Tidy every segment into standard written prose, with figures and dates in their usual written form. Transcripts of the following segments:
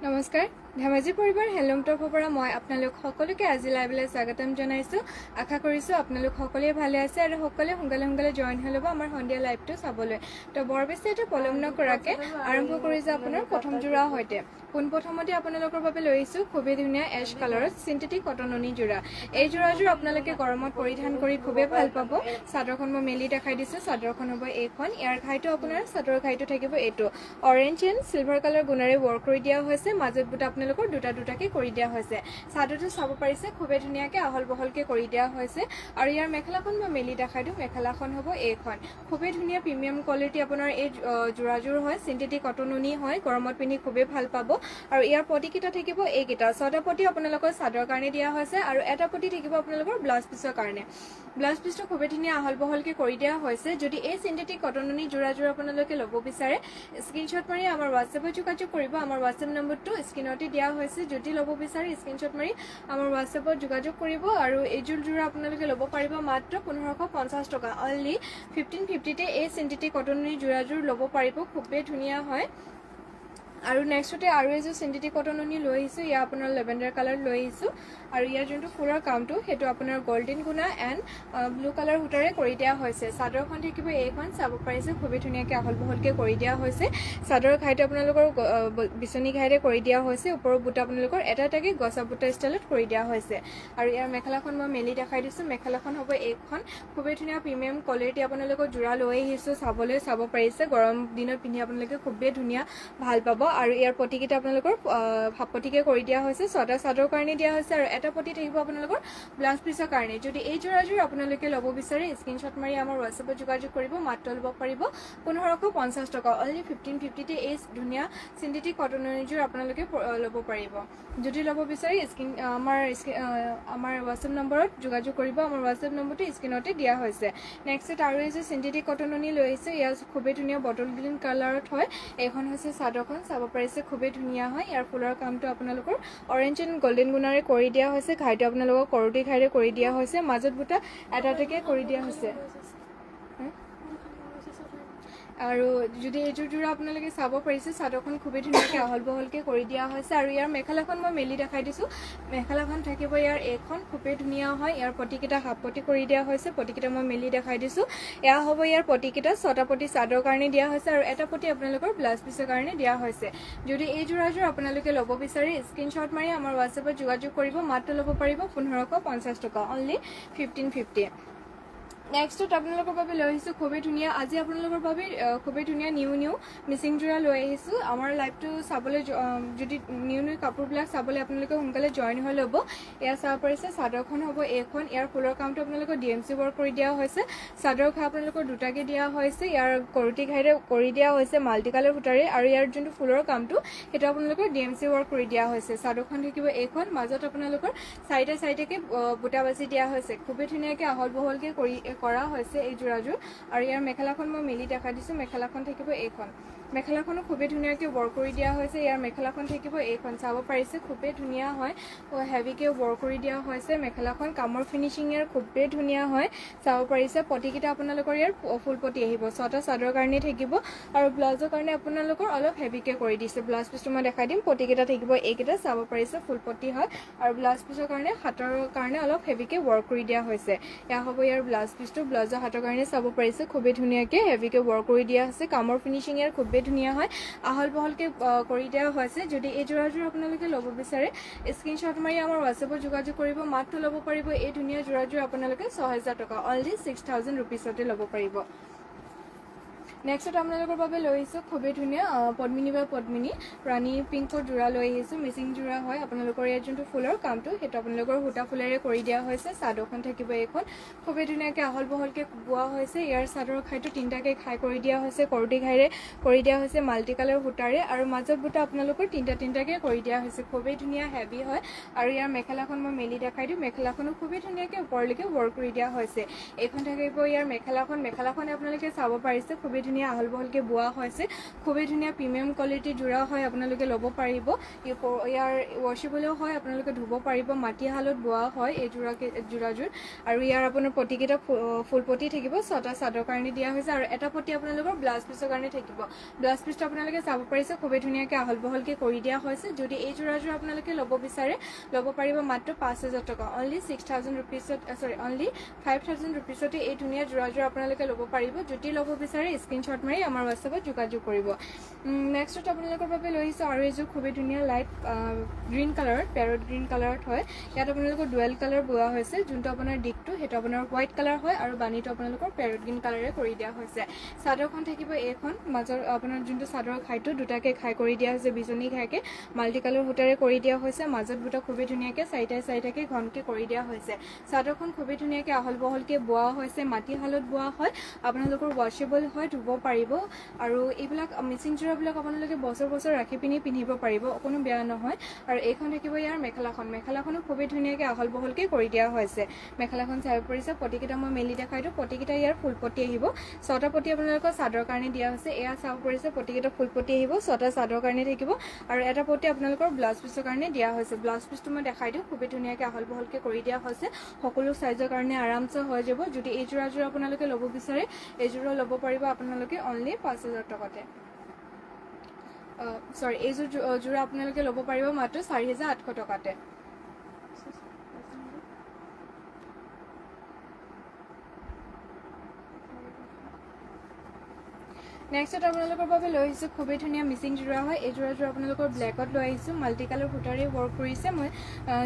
নমস্কাৰ ধেমাজি পৰিবাৰ হেলম টপৰ পৰা মই আপোনালোক সকলোকে আজি লাইভলৈ স্বাগতম জনাইছো। আশা কৰিছো আপোনালোক সকলোৱে ভালে আছে আৰু সকলোৱে সোনকালে জয়েন হৈ ল'ব আমাৰ সন্ধিয়া লাইভটো চাবলৈ। তো বৰ বেছি এটা পলম নকৰাকে আৰম্ভ কৰিছো আপোনাৰ প্ৰথম যোৰা সৈতে। পোনপ্ৰথমতে আপোনালোকৰ বাবে লৈ আহিছো খুবেই ধুনীয়া এছ কালাৰত চিন্থেটিক কটন নুনি যোৰা। এই যোৰাযোৰ আপোনালোকে গৰমত পৰিধান কৰি খুবেই ভাল পাব। চাদৰখন মই মেলি দেখাই দিছো। চাদৰখন হ'ব এইখন। ইয়াৰ ঘাইটো আপোনাৰ চাদৰ ঘাইটো থাকিব এইটো অৰেঞ্জ এণ্ড চিলভাৰ কালাৰ গুণাৰে ৱৰ্ক কৰি দিয়া হৈছে। মাজত বুটা আপোনালোকৰ দুটাকে কৰি দিয়া হৈছে। চাদৰটো চাব পাৰিছে খুবেই ধুনীয়াকৈ আহল বহলকৈ কৰি দিয়া হৈছে। আৰু ইয়াৰ মেখেলাখন মই মেলি দেখাই দিওঁ। মেখেলাখন হ'ব এইখন। খুবেই ধুনীয়া প্ৰিমিয়াম কোৱালিটি আপোনাৰ এই যোৰাযোৰ হয়। চিন্থেটিক কটন নুনি হয়। গৰমত পিন্ধি খুবেই ভাল পাব। আৰু ইয়াৰ পটিকেইটা থাকিব এইকেইটা। 6টা পটি আপোনালোকৰ চাদৰ কাৰণে দিয়া হৈছে আৰু এটা পটি থাকিব আপোনালোকৰ ব্লাউজ পিছৰ কাৰণে। ব্লাউজ পিছটো খুবেই ধুনীয়া আহল বহলকৈ কৰি দিয়া হৈছে। যদি এই চিন্থেটিক কটন নুনি যোৰাযোৰ আপোনালোকে ল'ব বিচাৰে স্ক্ৰীনশ্বট মাৰি আমাৰ হোৱাটছএপত যোগাযোগ কৰিব। আমাৰ হোৱাটছএপ নম্বৰটো স্ক্ৰীনতে দিয়া হৈছে। যদি ল'ব বিচাৰে স্ক্ৰীনশ্বট মাৰি আমাৰ হোৱাটছএপত যোগাযোগ কৰিব। আৰু এইযোৰ যোৰা আপোনালোকে ল'ব পাৰিব মাত্ৰ 1550 টকা। অনলি 1550তে এই চিন্থেটিক কটন নুনি যোৰাযোৰ ল'ব পাৰিব। খুবেই ধুনীয়া হয়। আৰু নেক্সটতে আৰু এযোৰ চিন্থেটিক কটন নুনি লৈ আহিছোঁ। ইয়াৰ আপোনাৰ লেভেণ্ডাৰ কালাৰ লৈ আহিছোঁ। আৰু ইয়াৰ যোনটো ফুলৰ কামটো সেইটো আপোনাৰ গল্ডেন গুণা এণ্ড ব্লু কালাৰ সূতাৰে কৰি দিয়া হৈছে। চাদৰখন থাকিব এইখন। চাব পাৰিছে খুবেই ধুনীয়াকৈ আহল বহলকৈ কৰি দিয়া হৈছে। চাদৰ ঘাইটো আপোনালোকৰ বিচনী ঘাইৰে কৰি দিয়া হৈছে। ওপৰৰ বুটা আপোনালোকৰ এটাকে গছা বুটা ষ্টাইলত কৰি দিয়া হৈছে। আৰু ইয়াৰ মেখেলাখন মই মেলি দেখাই দিছোঁ। মেখেলাখন হ'ব এইখন। খুবেই ধুনীয়া প্ৰিমিয়াম কোৱালিটি আপোনালোকৰ যোৰা লৈ আহিছোঁ। চাব পাৰিছে গৰম দিনত পিন্ধি আপোনালোকে খুবেই ধুনীয়া ভাল পাব। আৰু ইয়াৰ পটিকেইটা আপোনালোকৰ হাফ পটিকে কৰি দিয়া হৈছে। 6টা চাদৰ কাৰণে দিয়া হৈছে আৰু এটা পটি থাকিব আপোনালোকৰ ব্লাউজ পিছৰ কাৰণে। যদি এই যোৰাযোৰ আপোনালোকে ল'ব বিচাৰে স্ক্ৰীনশ্বট মাৰি আমাৰ হোৱাটছএপত যোগাযোগ কৰিব। মাত্ৰ ল'ব পাৰিব 1550 টকা। অনলি 1550তে এই ধুনীয়া চিন্থেটিক কটন নুনিযোৰ আপোনালোকে ল'ব পাৰিব। যদি ল'ব বিচাৰে আমাৰ হোৱাটছএপ নম্বৰত যোগাযোগ কৰিব। আমাৰ হোৱাটছএপ নম্বৰটো স্ক্ৰীনতে দিয়া হৈছে। নেক্সট আৰু এযোৰ চিন্থেটিক কটন নুনি লৈ আহিছে। ইয়াৰ খুবেই ধুনীয়া বটল গ্ৰীণ কালাৰত হয়। এইখন হৈছে চাদৰখন। চাব পাৰিছে খুবেই ধুনীয়া হয়। ইয়াৰ ফুলৰ কামটো আপোনালোকৰ অৰেঞ্জ এণ্ড গল্ডেন গুণাৰে কৰি দিয়া হৈছে। ঘাইটো আপোনালোকৰ কৰতি ঘাইৰে কৰি দিয়া হৈছে। মাজত বুটা এটাকে কৰি দিয়া হৈছে। আৰু যদি এইযোৰ যোৰা আপোনালোকে চাব পাৰিছে চাদৰখন খুবেই ধুনীয়াকৈ আহল বহলকৈ কৰি দিয়া হৈছে। আৰু ইয়াৰ মেখেলাখন মই মেলি দেখাই দিছোঁ। মেখেলাখন থাকিব ইয়াৰ এইখন। খুবেই ধুনীয়া হয়। ইয়াৰ পটিকেইটা হাফ পটি কৰি দিয়া হৈছে। পটিকেইটা মই মেলি দেখাই দিছোঁ। এয়া হ'ব ইয়াৰ পটিকেইটা। 6টা পটি চাদৰ কাৰণে দিয়া হৈছে আৰু এটা পটি আপোনালোকৰ ব্লাউজ পিছৰ কাৰণে দিয়া হৈছে। যদি এই যোৰাযোৰ আপোনালোকে ল'ব বিচাৰে স্ক্ৰীনশ্বট মাৰি আমাৰ হোৱাটছএপত যোগাযোগ কৰিব। মাত্ৰ ল'ব পাৰিব 1550 টকা। অনলি 1550। নেক্সটত আপোনালোকৰ বাবে লৈ আহিছোঁ খুবেই ধুনীয়া। আজি আপোনালোকৰ বাবে খুবেই ধুনীয়া নিউ মিচিং যোৰা লৈ আহিছোঁ। আমাৰ লাইভটো চাবলৈ যদি নিউ কাপোৰবিলাক চাবলৈ আপোনালোকে সোনকালে জইন হৈ ল'ব। এয়া চাব পাৰিছে চাদৰখন হ'ব এইখন। ইয়াৰ ফুলৰ কামটো আপোনালোকৰ DMC ৱৰ্ক কৰি দিয়া হৈছে। চাদৰ ঘাই আপোনালোকৰ দুটাকে দিয়া হৈছে। ইয়াৰ কৰতি ঘাইৰে কৰি দিয়া হৈছে মাল্টি কালাৰ সূতাৰে। আৰু ইয়াৰ যোনটো ফুলৰ কামটো সেইটো আপোনালোকৰ DMC ৱৰ্ক কৰি দিয়া হৈছে। চাদৰখন থাকিব এইখন। মাজত আপোনালোকৰ চাইডে বুটা বাছি দিয়া হৈছে। খুবেই ধুনীয়াকৈ আহল বহলকৈ কৰা হৈছে এই যোৰাযোৰ। আৰু ইয়াৰ মেখেলাখন মই মেলি দেখাই দিছোঁ। মেখেলাখন থাকিব এইখন। মেখেলাখনো খুবেই ধুনীয়াকৈ ৱৰ্ক কৰি দিয়া হৈছে। ইয়াৰ মেখেলাখন থাকিব এইখন। চাব পাৰিছে খুবেই ধুনীয়া হয়। হেভিকৈ ৱৰ্ক কৰি দিয়া হৈছে মেখেলাখন। কামৰ ফিনিচিং ইয়াৰ খুবেই ধুনীয়া হয়। চাব পাৰিছে পটিকেইটা আপোনালোকৰ ইয়াৰ ফুল পটি আহিব। 6টা চাদৰ কাৰণে থাকিব আৰু ব্লাউজৰ কাৰণে আপোনালোকৰ অলপ হেভিকৈ কৰি দিছে। ব্লাউজ পিছটো মই দেখাই দিম। পটিকেইটা থাকিব এইকেইটা। চাব পাৰিছে ফুল পটি হয় আৰু ব্লাউজ পিছৰ কাৰণে হাতৰ কাৰণে অলপ হেভিকৈ ৱৰ্ক কৰি দিয়া হৈছে। এয়া হ'ব ইয়াৰ ব্লাউজ পিছটো। ব্লাউজৰ হাতৰ কাৰণে চাব পাৰিছে খুবেই ধুনীয়াকৈ হেভিকৈ ৱৰ্ক কৰি দিয়া হৈছে। কামৰ ফিনিচিং ইয়াৰ খুবেই ধুনীয়া হয়। আহল বহলকৈ কৰি দিয়া হৈছে। যদি এই যোৰাযোৰ আপোনালোকে ল'ব বিচাৰে স্ক্ৰীনশ্বট মাৰি আমাৰ হোৱাটছএপত যোগাযোগ কৰিব। মাত্ৰ ল'ব পাৰিব এই ধুনীয়া যোৰাযোৰ আপোনালোকে 6000 টকা। অনলি 6000 ৰুপিছতে ল'ব পাৰিব। নেক্সটত আপোনালোকৰ বাবে লৈ আহিছোঁ খুবেই ধুনীয়া পদ্মিনী বা পদ্মিনী ৰাণী পিংকৰ যোৰা লৈ আহিছোঁ। মিচিং যোৰা হয়। আপোনালোকৰ ইয়াত যোনটো ফুলৰ কামটো সেইটো আপোনালোকৰ সূতা ফুলেৰে কৰি দিয়া হৈছে। চাদৰখন থাকিব এইখন। খুবেই ধুনীয়াকৈ আহল বহলকৈ বোৱা হৈছে। ইয়াৰ চাদৰ ঘাইটো 3টাকে ঘাই কৰি দিয়া হৈছে। কৰতি ঘাইৰে কৰি দিয়া হৈছে মাল্টি কালাৰ সূতাৰে। আৰু মাজত বুটা আপোনালোকৰ 3টাকে কৰি দিয়া হৈছে। খুবেই ধুনীয়া হেভি হয়। আৰু ইয়াৰ মেখেলাখন মই মেলি দেখাই দিওঁ। মেখেলাখনো খুবেই ধুনীয়াকৈ ওপৰলৈকে ৱৰ্ক কৰি দিয়া হৈছে। এইখন থাকিব ইয়াৰ মেখেলাখন। মেখেলাখন আপোনালোকে চাব পাৰিছে খুবেই ধুনীয়া আহল বহলকৈ বোৱা হৈছে খুবেই ধুনীয়া প্ৰিমিয়াম কোৱালিটিৰ যোৰা হয় আপোনালোকে ল'ব পাৰিব ইয়াৰ ৱাশ্বেবলো হয় আপোনালোকে ধুব পাৰিব মাটিশালত বোৱা হয় এই যোৰাযোৰ আৰু ইয়াৰ আপোনাৰ পটিকেইটা ফুল পটি থাকিব 6টা চাদৰ কাৰণে দিয়া হৈছে আৰু এটা পটি আপোনালোকৰ ব্লাউজ পিছৰ কাৰণে থাকিব ব্লাউজ পিছটো আপোনালোকে চাব পাৰিছে খুবেই ধুনীয়াকৈ আহল বহলকৈ কৰি দিয়া হৈছে যদি এই যোৰাযোৰ আপোনালোকে ল'ব বিচাৰে ল'ব পাৰিব মাত্ৰ 5,000 টকা অনলি 6,000 ৰুপিছত অনলি 5,000 ৰুপিছতে এই ধুনীয়া যোৰাযোৰ আপোনালোকে ল'ব পাৰিব যদি ল'ব বিচাৰে স্ক্ৰীনশ্বট মাৰি আমাৰ হোৱাটছএপত যোগাযোগ কৰিব নেক্সটত আপোনালোকৰ বাবে লৈ আহিছোঁ আৰু এযোৰ খুবেই ধুনীয়া লাইট গ্ৰীণ কালাৰত পেৰট গ্ৰীণ কালাৰত হয় ইয়াত আপোনালোকৰ ডুৱেল কালাৰ বোৱা হৈছে যোনটো আপোনাৰ দিকটো সেইটো আপোনাৰ হোৱাইট কালাৰ হয় আৰু বাণীটো আপোনালোকৰ পেৰট গ্ৰীণ কালাৰে কৰি দিয়া হৈছে চাদৰখন থাকিব এইখন মাজৰ আপোনাৰ যোনটো চাদৰৰ খাইটো দুটাকে খাই কৰি দিয়া হৈছে বিজনী ঘাইকে মাল্টি কালাৰ সূতাৰে কৰি দিয়া হৈছে মাজত বুটা খুবেই ধুনীয়াকৈ চাৰিটাকে ঘনকৈ কৰি দিয়া হৈছে চাদৰখন খুবেই ধুনীয়াকৈ আহল বহলকৈ বোৱা হৈছে মাটিশালত বোৱা হয় আপোনালোকৰ ৱাশ্বেবল হয় ধুব পাৰিব আৰু এইবিলাক মিচিং যোৰাবিলাক আপোনালোকে বছৰ ৰাখি পিনি পিন্ধিব পাৰিব কোনো বেয়া নহয় আৰু এইখন থাকিব ইয়াৰ মেখেলাখনো খুবেই ধুনীয়াকৈ আহল বহলকৈ কৰি দিয়া হৈছে মেখেলাখন চাই পৰিছে পটিকেইটা মই মেলি দেখাই দিওঁ পটিকেইটা ইয়াৰ ফুল পটি আহিব 6টা পটি আপোনালোকৰ চাদৰ কাৰণে দিয়া হৈছে এয়া চাব পৰিছে পটিকেইটা ফুল পটি আহিব 6টা চাদৰ কাৰণে থাকিব আৰু এটা পটি আপোনালোকৰ ব্লাউজ পিছৰ কাৰণে দিয়া হৈছে ব্লাউজ পিছটো মই দেখাই দিওঁ খুবেই ধুনীয়াকৈ আহল বহলকৈ কৰি দিয়া হৈছে সকলো চাইজৰ কাৰণে আৰামছে হৈ যাব যদি এই যোৰাযোৰ আপোনালোকে ল'ব বিচাৰে এইযোৰো ল'ব পাৰিব আপোনালোকে অনলি 5,000 টকাতে এইযোৰ যোৰা আপোনালোকে ল'ব পাৰিব মাত্ৰ 4,800 টকাতে নেক্সট আপোনালোকৰ বাবে লৈ আহিছোঁ খুবেই ধুনীয়া মিচিং যোৰা হয় এই যোৰাযোৰ আপোনালোকৰ ব্লেকত লৈ আহিছোঁ মাল্টি কালাৰ সূতাৰে ৱৰ্ক কৰিছে মই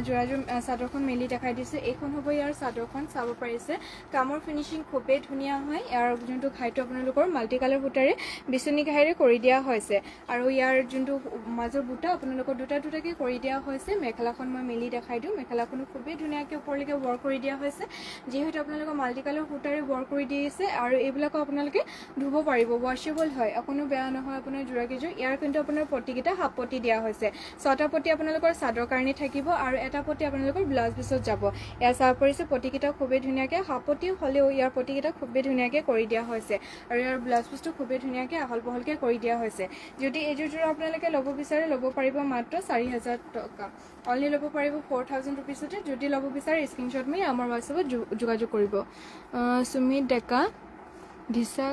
যোৰাযোৰ চাদৰখন মেলি দেখাই দিছোঁ এইখন হ'ব ইয়াৰ চাদৰখন চাব পাৰিছে কামৰ ফিনিচিং খুবেই ধুনীয়া হয় ইয়াৰ যোনটো ঘাইটো আপোনালোকৰ মাল্টি কালাৰ সূতাৰে বিচনী ঘাইৰে কৰি দিয়া হৈছে আৰু ইয়াৰ যোনটো মাজৰ বুটা আপোনালোকৰ দুটাকৈ কৰি দিয়া হৈছে মেখেলাখন মই মেলি দেখাই দিওঁ মেখেলাখনো খুবেই ধুনীয়াকৈ ওপৰলৈকে ৱৰ্ক কৰি দিয়া হৈছে যিহেতু আপোনালোকৰ মাল্টি কালাৰ সূতাৰে ৱৰ্ক কৰি দিছে আৰু এইবিলাকো আপোনালোকে ধুব পাৰিব ৱাশ্বেবল হয় কোনো বেয়া নহয় আপোনাৰ যোৰাকেইযোৰ ইয়াৰ কিন্তু আপোনাৰ পটিকেইটা হাফ পটি দিয়া হৈছে 6টা পটি আপোনালোকৰ চাদৰ কাৰণে থাকিব আৰু এটা পটি আপোনালোকৰ ব্লাউজ পিছত যাব ইয়াৰ চাব পৰিছে পটিকেইটা খুবেই ধুনীয়াকৈ হাফ পটি হ'লেও ইয়াৰ পটিকেইটা খুবেই ধুনীয়াকৈ কৰি দিয়া হৈছে আৰু ইয়াৰ ব্লাউজ পিছটো খুবেই ধুনীয়াকৈ আহল বহলকৈ কৰি দিয়া হৈছে যদি এইযোৰ যোৰা আপোনালোকে ল'ব বিচাৰে ল'ব পাৰিব মাত্ৰ 4,000 টকা অনলি ল'ব পাৰিব 4,000 ৰুপিছতে যদি ল'ব বিচাৰে স্ক্ৰীনশ্বট মাৰি আমাৰ হোৱাটছএপত যোগাযোগ কৰিব সুমিত ডেকা ঘিচা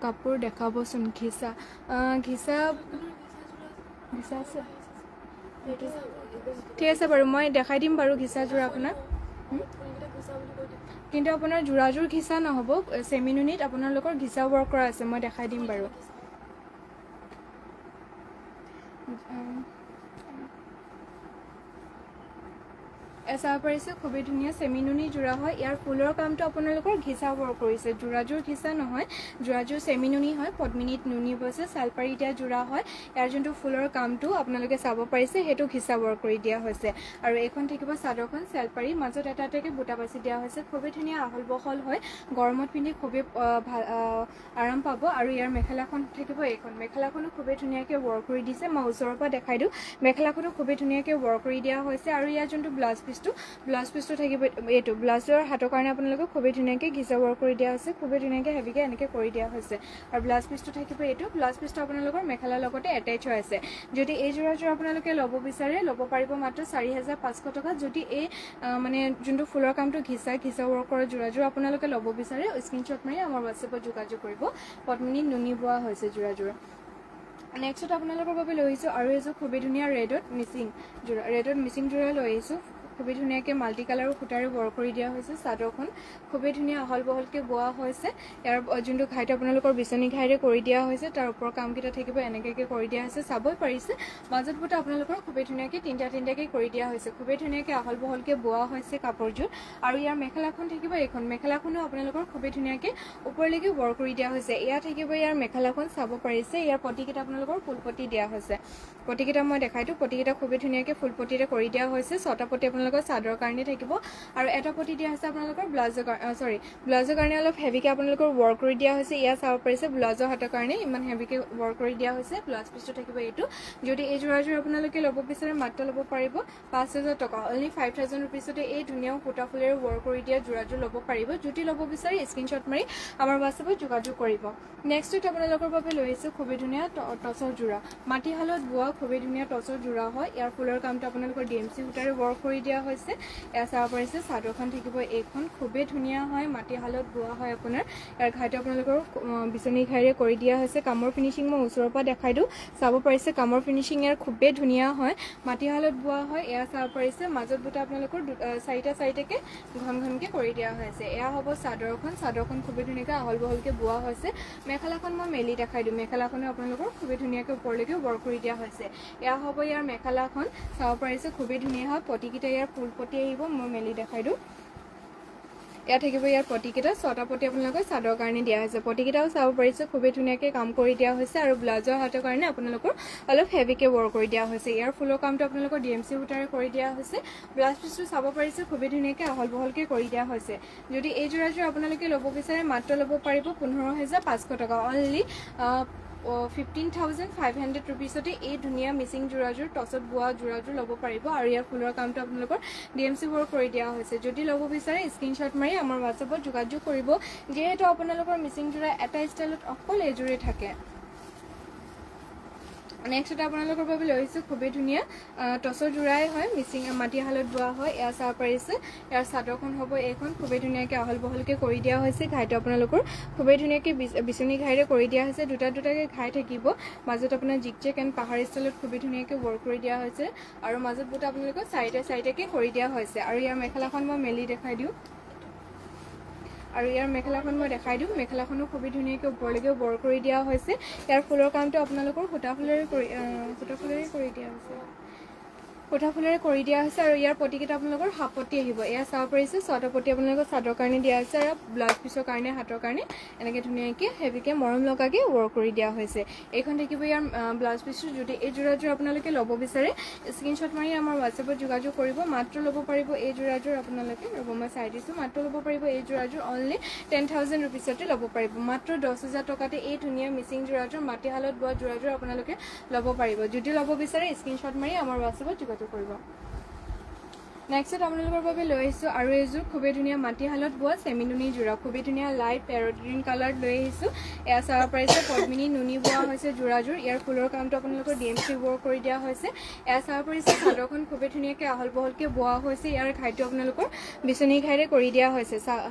কাপোৰ দেখাবচোন ঘিচা আছে ঠিক আছে বাৰু মই দেখাই দিম বাৰু ঘিচা যোৰা আপোনাক কিন্তু আপোনাৰ যোৰাযোৰ ঘিচা নহ'ব চেমিনুনিত আপোনালোকৰ ঘিচা ৱৰ্ক কৰা আছে মই দেখাই দিম বাৰু চাব পাৰিছে খুবেই ধুনীয়া চেমিনুনি যোৰা হয় ইয়াৰ ফুলৰ কামটো আপোনালোকৰ ঘিচা ৱৰ্ক কৰিছে যোৰাযোৰ ঘিচা নহয় যোৰাযোৰ চেমিনুনি হয় পদ্মিনীত নুনি বৈছে চালপাৰি দিয়া যোৰা হয় ইয়াৰ যোনটো ফুলৰ কামটো আপোনালোকে চাব পাৰিছে সেইটো ঘিচা ৱৰ্ক কৰি দিয়া হৈছে আৰু এইখন থাকিব চাদৰখন চালপাৰি মাজত এটাকৈ বুটা বাছি দিয়া হৈছে খুবেই ধুনীয়া আহল বহল হয় গৰমত পিন্ধি খুবেই আৰাম পাব আৰু ইয়াৰ মেখেলাখন থাকিব এইখন মেখেলাখনো খুবেই ধুনীয়াকৈ ৱৰ্ক কৰি দিছে মই ওচৰৰ পৰা দেখাই দিওঁ মেখেলাখনো খুবেই ধুনীয়াকৈ ৱৰ্ক কৰি দিয়া হৈছে আৰু ইয়াৰ যোনটো ব্লাউজ পিছটো থাকিব এইটো ব্লাউজৰ হাতৰ কাৰণে আপোনালোকে খুবেই ধুনীয়াকৈ ঘিচা ৱৰ্ক কৰি দিয়া হৈছে খুবেই ধুনীয়াকৈ হেভিকৈ এনেকৈ কৰি দিয়া হৈছে আৰু ব্লাউজ পিছটো থাকিব এইটো ব্লাউজ পিছটো আপোনালোকৰ মেখেলাৰ লগতে এটেচ হৈ আছে যদি এই যোৰাযোৰ আপোনালোকে ল'ব বিচাৰে ল'ব পাৰিব মাত্ৰ 4,500 টকা যদি এই মানে যোনটো ফুলৰ কামটো ঘিচা ৱৰ্ক কৰা যোৰাযোৰ আপোনালোকে ল'ব বিচাৰে স্ক্ৰীনশ্বট মাৰি আমাৰ হোৱাটছএপত যোগাযোগ কৰিব পদ্মিনীত নুনি বোৱা হৈছে যোৰাযোৰ নেক্সট আপোনালোকৰ বাবে লৈ আহিছোঁ আৰু এযোৰ খুবেই ধুনীয়া ৰেডত মিচিং যোৰা লৈ আহিছোঁ খুবেই ধুনীয়াকৈ মাল্টি কালাৰৰ সূতাৰে ৱৰ্ক কৰি দিয়া হৈছে চাদৰখন খুবেই ধুনীয়া আহল বহলকৈ বোৱা হৈছে ইয়াৰ যোনটো ঘাইটো আপোনালোকৰ বিচনী ঘাইৰে কৰি দিয়া হৈছে তাৰ ওপৰৰ কামকেইটা থাকিব এনেকৈ কৰি দিয়া হৈছে চাবই পাৰিছে মাজত বুটা আপোনালোকৰ খুবেই ধুনীয়াকৈ তিনিটাকৈ কৰি দিয়া হৈছে খুবেই ধুনীয়াকৈ আহল বহলকৈ বোৱা হৈছে কাপোৰযোৰ আৰু ইয়াৰ মেখেলাখন থাকিব এইখন মেখেলাখনো আপোনালোকৰ খুবেই ধুনীয়াকৈ ওপৰলৈকে ৱৰ্ক কৰি দিয়া হৈছে ইয়াত থাকিব ইয়াৰ মেখেলাখন চাব পাৰিছে ইয়াৰ পটিকেইটা আপোনালোকৰ ফুলপটি দিয়া হৈছে পটিকেইটা মই দেখাই দিওঁ পটিকেইটা খুবেই ধুনীয়াকৈ ফুলপটিৰে কৰি দিয়া হৈছে 6টা পটি আপোনালোকৰ চাদৰ কাৰণে থাকিব আৰু এটা পটি দিয়া হৈছে আপোনালোকৰ ব্লাউজৰ কাৰণে অলপ হেভিকে আপোনালোকৰ ৱৰ্ক কৰি দিয়া হৈছে ইয়াত চাব পাৰিছে ব্লাউজৰ হাতৰ কাৰণে ইমান হেভিকে ৱৰ্ক কৰি দিয়া হৈছে ব্লাউজ পিছটো থাকিব এইটো যদি এই যোৰাযোৰ আপোনালোকে ল'ব বিচাৰে মাত্ৰ ল'ব পাৰিব 5000 টকা অনলি 5000 ৰুপিছতে এই ধুনীয়া সূতা ফুলেৰে ৱৰ্ক কৰি দিয়া যোৰাযোৰ ল'ব পাৰিব যদি ল'ব বিচাৰে স্ক্ৰীনশ্বট মাৰি আমাৰ হোৱাটছএপত যোগাযোগ কৰিব নেক্সট আপোনালোকৰ বাবে লৈ আহিছোঁ খুবেই ধুনীয়া টচৰ যোৰা মাটিশালত বোৱা খুবেই ধুনীয়া টচৰ যোৰা হয় ইয়াৰ ফুলৰ কামটো আপোনালোকৰ ডিএমচি সূতাৰে ৱৰ্ক কৰি দিয়া হৈছে এয়া চাব পাৰিছে চাদৰখন থাকিব এইখন খুবেই ধুনীয়া হয় মাটিশালত বোৱা হয় আপোনাৰ ইয়াৰ ঘাইটো আপোনালোকৰ বিচনী ঘাইৰে কৰি দিয়া হৈছে কামৰ ফিনিচিং মই ওচৰৰ পৰা দেখাই দিওঁ চাব পাৰিছে কামৰ ফিনিচিং ইয়াৰ খুবেই ধুনীয়া হয় মাটিশালত বোৱা হয় এয়া চাব পাৰিছে মাজত বুটা আপোনালোকৰ চাৰিটা চাৰিটাকে ঘন ঘনকে কৰি দিয়া হৈছে এয়া হ'ব চাদৰখন খুবেই ধুনীয়াকৈ আহল বহলকৈ বোৱা হৈছে মেখেলাখন মই মেলি দেখাই দিওঁ মেখেলাখনো আপোনালোকৰ খুবেই ধুনীয়াকৈ ওপৰলৈকে ৱৰ্ক কৰি দিয়া হৈছে এয়া হ'ব ইয়াৰ মেখেলাখন চাব পাৰিছে খুবেই ধুনীয়া হয় পটিকেইটা ইয়াৰ ফুল পটি আহিব মই মেলি দেখাই দিওঁ ইয়াত থাকিব ইয়াৰ পটিকেইটা 6টা পটি আপোনালোকৰ চাদৰ কাৰণে দিয়া হৈছে পটিকেইটাও চাব পাৰিছে খুবেই ধুনীয়াকৈ কাম কৰি দিয়া হৈছে আৰু ব্লাউজৰ হাতৰ কাৰণে আপোনালোকৰ অলপ হেভিকৈ ৱৰ্ক কৰি দিয়া হৈছে ইয়াৰ ফুলৰ কামটো আপোনালোকৰ ডিএমচি সূতাৰে কৰি দিয়া হৈছে ব্লাউজ পিছটো চাব পাৰিছে খুবেই ধুনীয়াকৈ আহল বহলকৈ কৰি দিয়া হৈছে যদি এই যোৰাযোৰ আপোনালোকে ল'ব বিচাৰে মাত্ৰ ল'ব পাৰিব 15500 টকা অনলি 15,500 ৰুপিছতে এই ধুনীয়া মিচিং যোৰাযোৰ টচত বোৱা যোৰাযোৰ ল'ব পাৰিব আৰু ইয়াৰ ফুলৰ কামটো আপোনালোকৰ ডিএমচি ৱৰ্ক কৰি দিয়া হৈছে যদি ল'ব বিচাৰে স্ক্ৰীনশ্বট মাৰি আমাৰ হোৱাটছএপত যোগাযোগ কৰিব যিহেতু আপোনালোকৰ মিচিং যোৰা এটা ষ্টাইলত অকল এযোৰে থাকে নেক্সট এটা আপোনালোকৰ বাবে লৈ আহিছোঁ খুবেই ধুনীয়া টচৰ যোৰাই হয় মিচিং মাটিশালত বোৱা হয় এয়া চাব পাৰিছে ইয়াৰ চাদৰখন হ'ব এইখন খুবেই ধুনীয়াকৈ আহল বহলকৈ কৰি দিয়া হৈছে ঘাইটো আপোনালোকৰ খুবেই ধুনীয়াকৈ বিচনী ঘাইৰে কৰি দিয়া হৈছে দুটাকৈ ঘাই থাকিব মাজত আপোনাৰ জিগজেক এণ্ড পাহাৰ ষ্টাইলত খুবেই ধুনীয়াকৈ ৱৰ্ক কৰি দিয়া হৈছে আৰু মাজত বুটা আপোনালোকৰ চাৰিটাকৈ কৰি দিয়া হৈছে আৰু ইয়াৰ মেখেলাখন মই মেলি দেখাই দিওঁ আৰু ইয়াৰ মেখেলাখন মই দেখাই দিওঁ মেখেলাখনো খুবেই ধুনীয়াকৈ ওপৰলৈকে ৱৰ্ক কৰি দিয়া হৈছে ইয়াৰ ফুলৰ কামটো আপোনালোকৰ সূতা ফুলেৰে কৰি দিয়া হৈছে আৰু ইয়াৰ পটিকেইটা আপোনালোকৰ হাফ পটি আহিব এয়া চাব পাৰিছে 6টা পটি আপোনালোকৰ চাদৰ কাৰণে দিয়া হৈছে আৰু ব্লাউজ পিছৰ কাৰণে হাতৰ কাৰণে এনেকৈ ধুনীয়াকৈ হেভিকৈ মৰম লগাকৈ ৱৰ্ক কৰি দিয়া হৈছে এইখন থাকিব ইয়াৰ ব্লাউজ পিছটো যদি এই যোৰাযোৰ আপোনালোকে ল'ব বিচাৰে স্ক্ৰীনশ্বট মাৰি আমাৰ হোৱাটছএপত যোগাযোগ কৰিব মাত্ৰ ল'ব পাৰিব এই যোৰাযোৰ আপোনালোকে ৰ'ব মই চাই দিছোঁ মাত্ৰ ল'ব পাৰিব এই যোৰাযোৰ অনলি 10,000 ৰুপিছতে ল'ব পাৰিব মাত্ৰ 10,000 টকাতে এই ধুনীয়া মিচিং যোৰাযোৰ মাটিশালত বোৱা যোৰাযোৰ আপোনালোকে ল'ব পাৰিব যদি ল'ব বিচাৰে স্ক্ৰীনশ্বট মাৰি আমাৰ হোৱাটছএপত যোগাযোগ কৰিব নেক্সট আপোনালোকৰ বাবে লৈ আহিছোঁ আৰু এযোৰ খুবেই ধুনীয়া মাটিশালত বোৱা চেমিনুনি যোৰা খুবেই ধুনীয়া লাইট পেৰট গ্ৰীণ কালাৰত লৈ আহিছোঁ এয়া চাব পাৰিছে পদ্মিনী নুনি বোৱা হৈছে যোৰাযোৰ ইয়াৰ ফুলৰ কামটো আপোনালোকৰ ডিএমচি ৱৰ্ক কৰি দিয়া হৈছে এয়া চাব পাৰিছে চাদৰখন খুবেই ধুনীয়াকৈ আহল বহলকৈ বোৱা হৈছে ইয়াৰ ঘাইটো আপোনালোকৰ বিচনী ঘাইৰে কৰি দিয়া হৈছে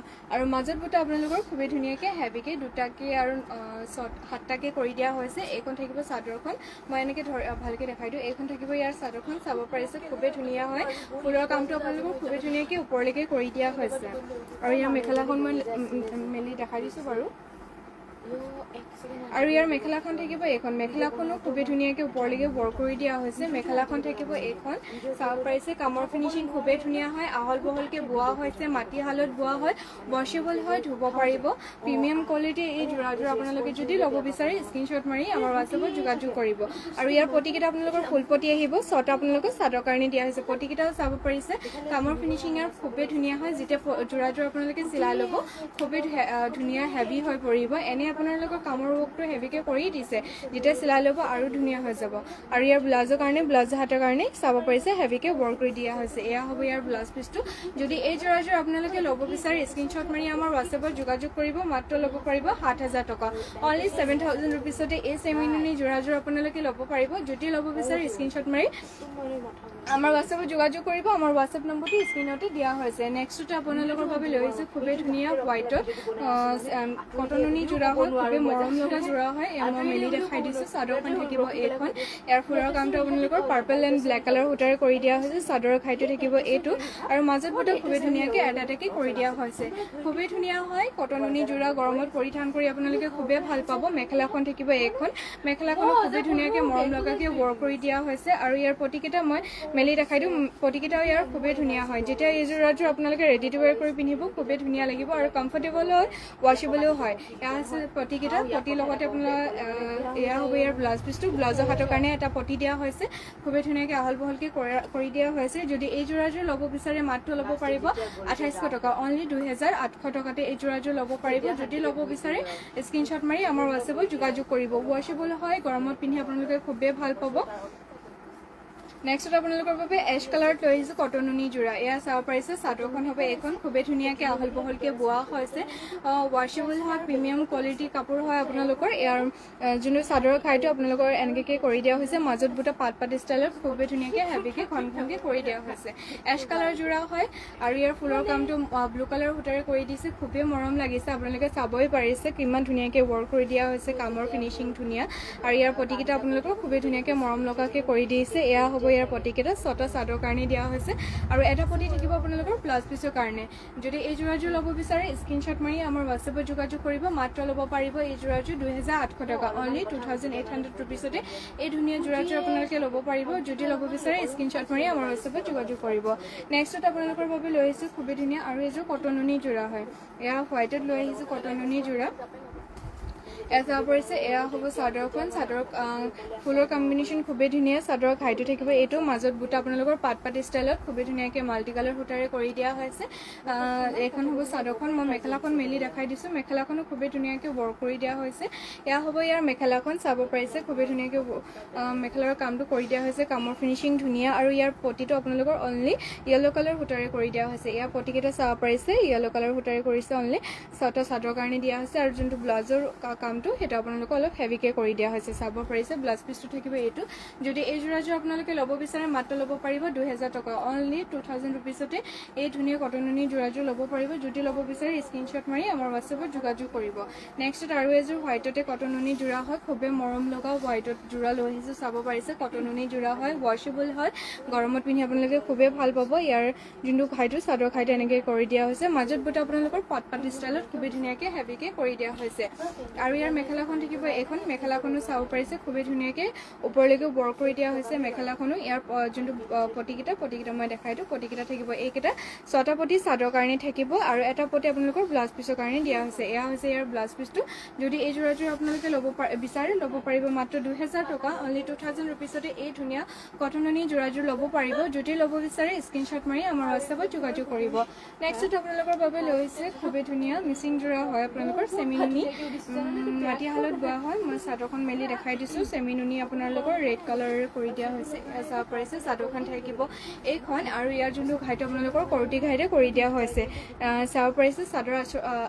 আৰু মাজত বুটা আপোনালোকৰ খুবেই ধুনীয়াকৈ হেভিকৈ দুটাকৈ আৰু 7টাকৈ কৰি দিয়া হৈছে এইখন থাকিব চাদৰখন মই এনেকৈ ভালকৈ দেখাই দিওঁ এইখন থাকিব ইয়াৰ চাদৰখন চাব পাৰিছে খুবেই ধুনীয়া হয় ফুলৰ কাম আপোনালোকৰ খুবেই ধুনীয়াকৈ ওপৰলৈকে কৰি দিয়া হৈছে আৰু ইয়াৰ মেখেলাখন মই মেলি দেখাই দিছোঁ বাৰু আৰু ইয়াৰ মেখেলাখন থাকিব এইখন মেখেলাখনো খুবেই ধুনীয়াকৈ ওপৰলৈকে ৱৰ্ক কৰি দিয়া হৈছে মেখেলাখন থাকিব এইখন চাব পাৰিছে কামৰ ফিনিচিং খুবেই ধুনীয়া হয় আহল বহলকৈ বোৱা হৈছে মাটিশালত বোৱা হয় ৱাশ্বেবল হয় ধুব পাৰিব প্ৰিমিয়াম কোৱালিটিৰ এই যোৰাযোৰ আপোনালোকে যদি ল'ব বিচাৰে স্ক্ৰীনশ্বট মাৰি আমাৰ হোৱাটছএপত যোগাযোগ কৰিব আৰু ইয়াৰ পটিকেইটা আপোনালোকৰ ফুল পটি আহিব 6টা আপোনালোকৰ চাদৰ কাৰণে দিয়া হৈছে পটিকেইটাও চাব পাৰিছে কামৰ ফিনিচিং ইয়াৰ খুবেই ধুনীয়া হয় যেতিয়া যোৰাযোৰ আপোনালোকে চিলাই ল'ব খুবেই ধুনীয়া হেভি হৈ পৰিব এনে আপোনালোকৰ কামৰ ৱৰ্কটো হেভিকৈ কৰি দিছে যেতিয়া চিলাই ল'ব আৰু ধুনীয়া হৈ যাব আৰু ইয়াৰ ব্লাউজৰ কাৰণে ব্লাউজৰ হাতৰ কাৰণে চাব পাৰিছে হেভিকৈ ৱৰ্ক কৰি দিয়া হৈছে এয়া হ'ব ইয়াৰ ব্লাউজ পিছটো যদি এই যোৰাযোৰ আপোনালোকে ল'ব বিচাৰে স্ক্ৰীনশ্বট মাৰি আমাৰ হোৱাটছএপত যোগাযোগ কৰিব মাত্ৰ ল'ব পাৰিব 7,000 টকা অনলি 7,000 ৰুপিছতে এই চেমিনুনি যোৰাযোৰ আপোনালোকে ল'ব পাৰিব যদি ল'ব বিচাৰে স্ক্ৰীনশ্বট মাৰি আমাৰ হোৱাটছএপত যোগাযোগ কৰিব আমাৰ হোৱাটছএপ নম্বৰটো স্ক্ৰীনতে দিয়া হৈছে নেক্সটটো আপোনালোকৰ বাবে লৈ আহিছোঁ খুবেই ধুনীয়া হোৱাইটত কটননি যোৰা হয় খুবেই মৰম লগা যোৰা হয় এয়া মই মেলি দেখাই দিছোঁ চাদৰখন থাকিব এইখন ইয়াৰ ফুলৰ কামটো আপোনালোকৰ পাৰ্পল এণ্ড ব্লেক কালাৰ সূতাৰে কৰি দিয়া হৈছে চাদৰৰ ঘাইটো থাকিব এইটো আৰু মাজত বুটা খুবেই ধুনীয়াকৈ এটাকৈ কৰি দিয়া হৈছে খুবেই ধুনীয়া হয় কটননি যোৰা গৰমত পৰিধান কৰি আপোনালোকে খুবেই ভাল পাব মেখেলাখন থাকিব এইখন মেখেলাখনো খুবেই ধুনীয়াকৈ মৰম লগাকৈ ৱৰ্ক কৰি দিয়া হৈছে আৰু ইয়াৰ পটিকেইটা মই মেলি দেখাই দিওঁ পটিকেইটাও ইয়াৰ খুবেই ধুনীয়া হয় যেতিয়া এই যোৰাযোৰ আপোনালোকে ৰেডি টু ৱেৰ কৰি পিন্ধিব খুবেই ধুনীয়া লাগিব আৰু কমফৰ্টেবল হয় ৱাশ্বেবলো হয় এয়া আছে পটিকেইটা পটিৰ লগতে আপোনাৰ এয়া হ'ব ইয়াৰ ব্লাউজ পিচটো ব্লাউজৰ হাতৰ কাৰণে এটা পটি দিয়া হৈছে খুবেই ধুনীয়াকৈ আহল বহলকৈ কৰি দিয়া হৈছে যদি এই যোৰাযোৰ ল'ব বিচাৰে মাত্ৰ ল'ব পাৰিব 2800 টকা অনলি 2800 টকাতে এই যোৰাযোৰ ল'ব পাৰিব যদি ল'ব বিচাৰে স্ক্ৰীনশ্বট মাৰি আমাৰ হোৱাটছএপত যোগাযোগ কৰিব ৱাশ্বেবল হয় গৰমত পিন্ধি আপোনালোকে খুবেই ভাল পাব নেক্সট আপোনালোকৰ বাবে এছ কালাৰত লৈ আহিছোঁ কটননি যোৰা এয়া চাব পাৰিছে চাদৰখন হ'ব এইখন খুবেই ধুনীয়াকৈ আহল বহলকৈ বোৱা হৈছে ৱাশ্বেবল হয় প্ৰিমিয়াম কোৱালিটিৰ কাপোৰ হয় আপোনালোকৰ ইয়াৰ যোনটো চাদৰৰ খাইটো আপোনালোকৰ এনেকৈ কৰি দিয়া হৈছে মাজত বুটা পাত ষ্টাইলত খুবেই ধুনীয়াকৈ হেভিকৈ ঘন ঘনকৈ কৰি দিয়া হৈছে এছ কালাৰ যোৰা হয় আৰু ইয়াৰ ফুলৰ কামটো ব্লু কালাৰ সূতাৰে কৰি দিছে খুবেই মৰম লাগিছে আপোনালোকে চাবই পাৰিছে কিমান ধুনীয়াকৈ ৱৰ্ক কৰি দিয়া হৈছে কামৰ ফিনিচিং ধুনীয়া আৰু ইয়াৰ পটিকেইটা আপোনালোকৰ খুবেই ধুনীয়াকৈ মৰম লগাকৈ কৰি দিছে এয়া হ'ব ইয়াৰ পটিকেইটা ছটা চাদৰ কাৰণে দিয়া হৈছে আৰু এটা পটি থাকিব আপোনালোকৰ ব্লাউজ পিচৰ কাৰণে যদি এই যোৰাযোৰ ল'ব বিচাৰে স্ক্ৰীনশ্বট মাৰি আমাৰ হোৱাটছএপত যোগাযোগ কৰিব মাত্ৰ ল'ব পাৰিব এই যোৰাযোৰ 2800 টকা অনলি 2800 ৰুপিছতে এই ধুনীয়া যোৰাযোৰ আপোনালোকে ল'ব পাৰিব যদি ল'ব বিচাৰে স্ক্ৰীনশ্বট মাৰি আমাৰ হোৱাটছএপত যোগাযোগ কৰিব নেক্সটত আপোনালোকৰ বাবে লৈ আহিছোঁ খুবেই ধুনীয়া আৰু এযোৰ কটননি যোৰা হয় এয়া হোৱাইটত লৈ আহিছোঁ কটননি যোৰা এয়া চাব পৰিছে এয়া হ'ব চাদৰখন চাদৰ ফুলৰ কম্বিনেশ্যন খুবেই ধুনীয়া চাদৰৰ ঘাইটো থাকিব এইটো মাজত বুটা আপোনালোকৰ পাত ষ্টাইলত খুবেই ধুনীয়াকৈ মাল্টি কালাৰ সূতাৰে কৰি দিয়া হৈছে এইখন হ'ব চাদৰখন মই মেখেলাখন মেলি দেখাই দিছোঁ মেখেলাখনো খুবেই ধুনীয়াকৈ ৱৰ্ক কৰি দিয়া হৈছে এয়া হ'ব ইয়াৰ মেখেলাখন চাব পাৰিছে খুবেই ধুনীয়াকৈ মেখেলাৰ কামটো কৰি দিয়া হৈছে কামৰ ফিনিচিং ধুনীয়া আৰু ইয়াৰ পটিটো আপোনালোকৰ অনলি য়েল্ল' কালাৰ সূতাৰে কৰি দিয়া হৈছে ইয়াৰ পটিকেইটা চাব পাৰিছে য়েল্ল' কালাৰ সূতাৰে কৰিছে অনলি ছটা চাদৰ কাৰণে দিয়া হৈছে আৰু যোনটো ব্লাউজৰ কামটো সেইটো আপোনালোকে অলপ হেভিকৈ কৰি দিয়া হৈছে চাব পাৰিছে ব্লাউজ পিচটো থাকিব এইটো যদি এই যোৰাযোৰ আপোনালোকে ল'ব বিচাৰে মাত্ৰ ল'ব পাৰিব 2000 টকা অনলি 2000 ৰুপিছতে এই ধুনীয়া কটননি যোৰাযোৰ ল'ব পাৰিব যদি ল'ব বিচাৰে স্ক্ৰীনশ্বট মাৰি আমাৰ হোৱাটছএপত যোগাযোগ কৰিব নেক্সটত আৰু এযোৰ হোৱাইটতে কটননি যোৰা হয় খুবেই মৰম লগা হোৱাইটত যোৰা লৈ আহিছোঁ চাব পাৰিছে কটননি যোৰা হয় ৱাশ্বেবল হয় গৰমত পিন্ধি আপোনালোকে খুবেই ভাল পাব ইয়াৰ যোনটো খাইটো চাদৰ খাইটো এনেকৈ কৰি দিয়া হৈছে মাজত বুটা আপোনালোকৰ পাত ষ্টাইলত খুবেই ধুনীয়াকৈ হেভিকৈ কৰি দিয়া হৈছে আৰু ইয়াৰ মেখেলাখন থাকিব এইখন মেখেলাখনো চাব পাৰিছে খুবেই ধুনীয়াকৈ ওপৰলৈকে ৱৰ্ক কৰি দিয়া হৈছে মেখেলাখনো ইয়াৰ যোনটো পটিকেইটা মই দেখাই দিওঁ পটিকেইটা থাকিব এইকেইটা ছটা পটি চাদৰ কাৰণে থাকিব আৰু এটা পটি আপোনালোকৰ ব্লাউজ পিচৰ কাৰণে দিয়া হৈছে এয়া হৈছে ইয়াৰ ব্লাউজ পিচটো যদি এই যোৰাযোৰ আপোনালোকে ল'ব বিচাৰে ল'ব পাৰিব মাত্ৰ 2000 টকা অনলি 2000 ৰুপিছতে এই ধুনীয়া কটননি যোৰাযোৰ ল'ব পাৰিব যদি ল'ব বিচাৰে স্ক্ৰীনশ্বট মাৰি আমাৰ হোৱাটছএপত যোগাযোগ কৰিব নেক্সটত আপোনালোকৰ বাবে লৈ আহিছে খুবেই ধুনীয়া মিচিং যোৰা হয় আপোনালোকৰ চেমিনুনি মাটিশালত বোৱা হয় মই চাদৰখন মেলি দেখাই দিছোঁ চেমিনুনি আপোনালোকৰ ৰেড কালাৰেৰে কৰি দিয়া হৈছে চাব পাৰিছে চাদৰখন থাকিব এইখন আৰু ইয়াৰ যোনটো ঘাইটো আপোনালোকৰ কৰটি ঘাইৰে কৰি দিয়া হৈছে চাব পাৰিছে চাদৰ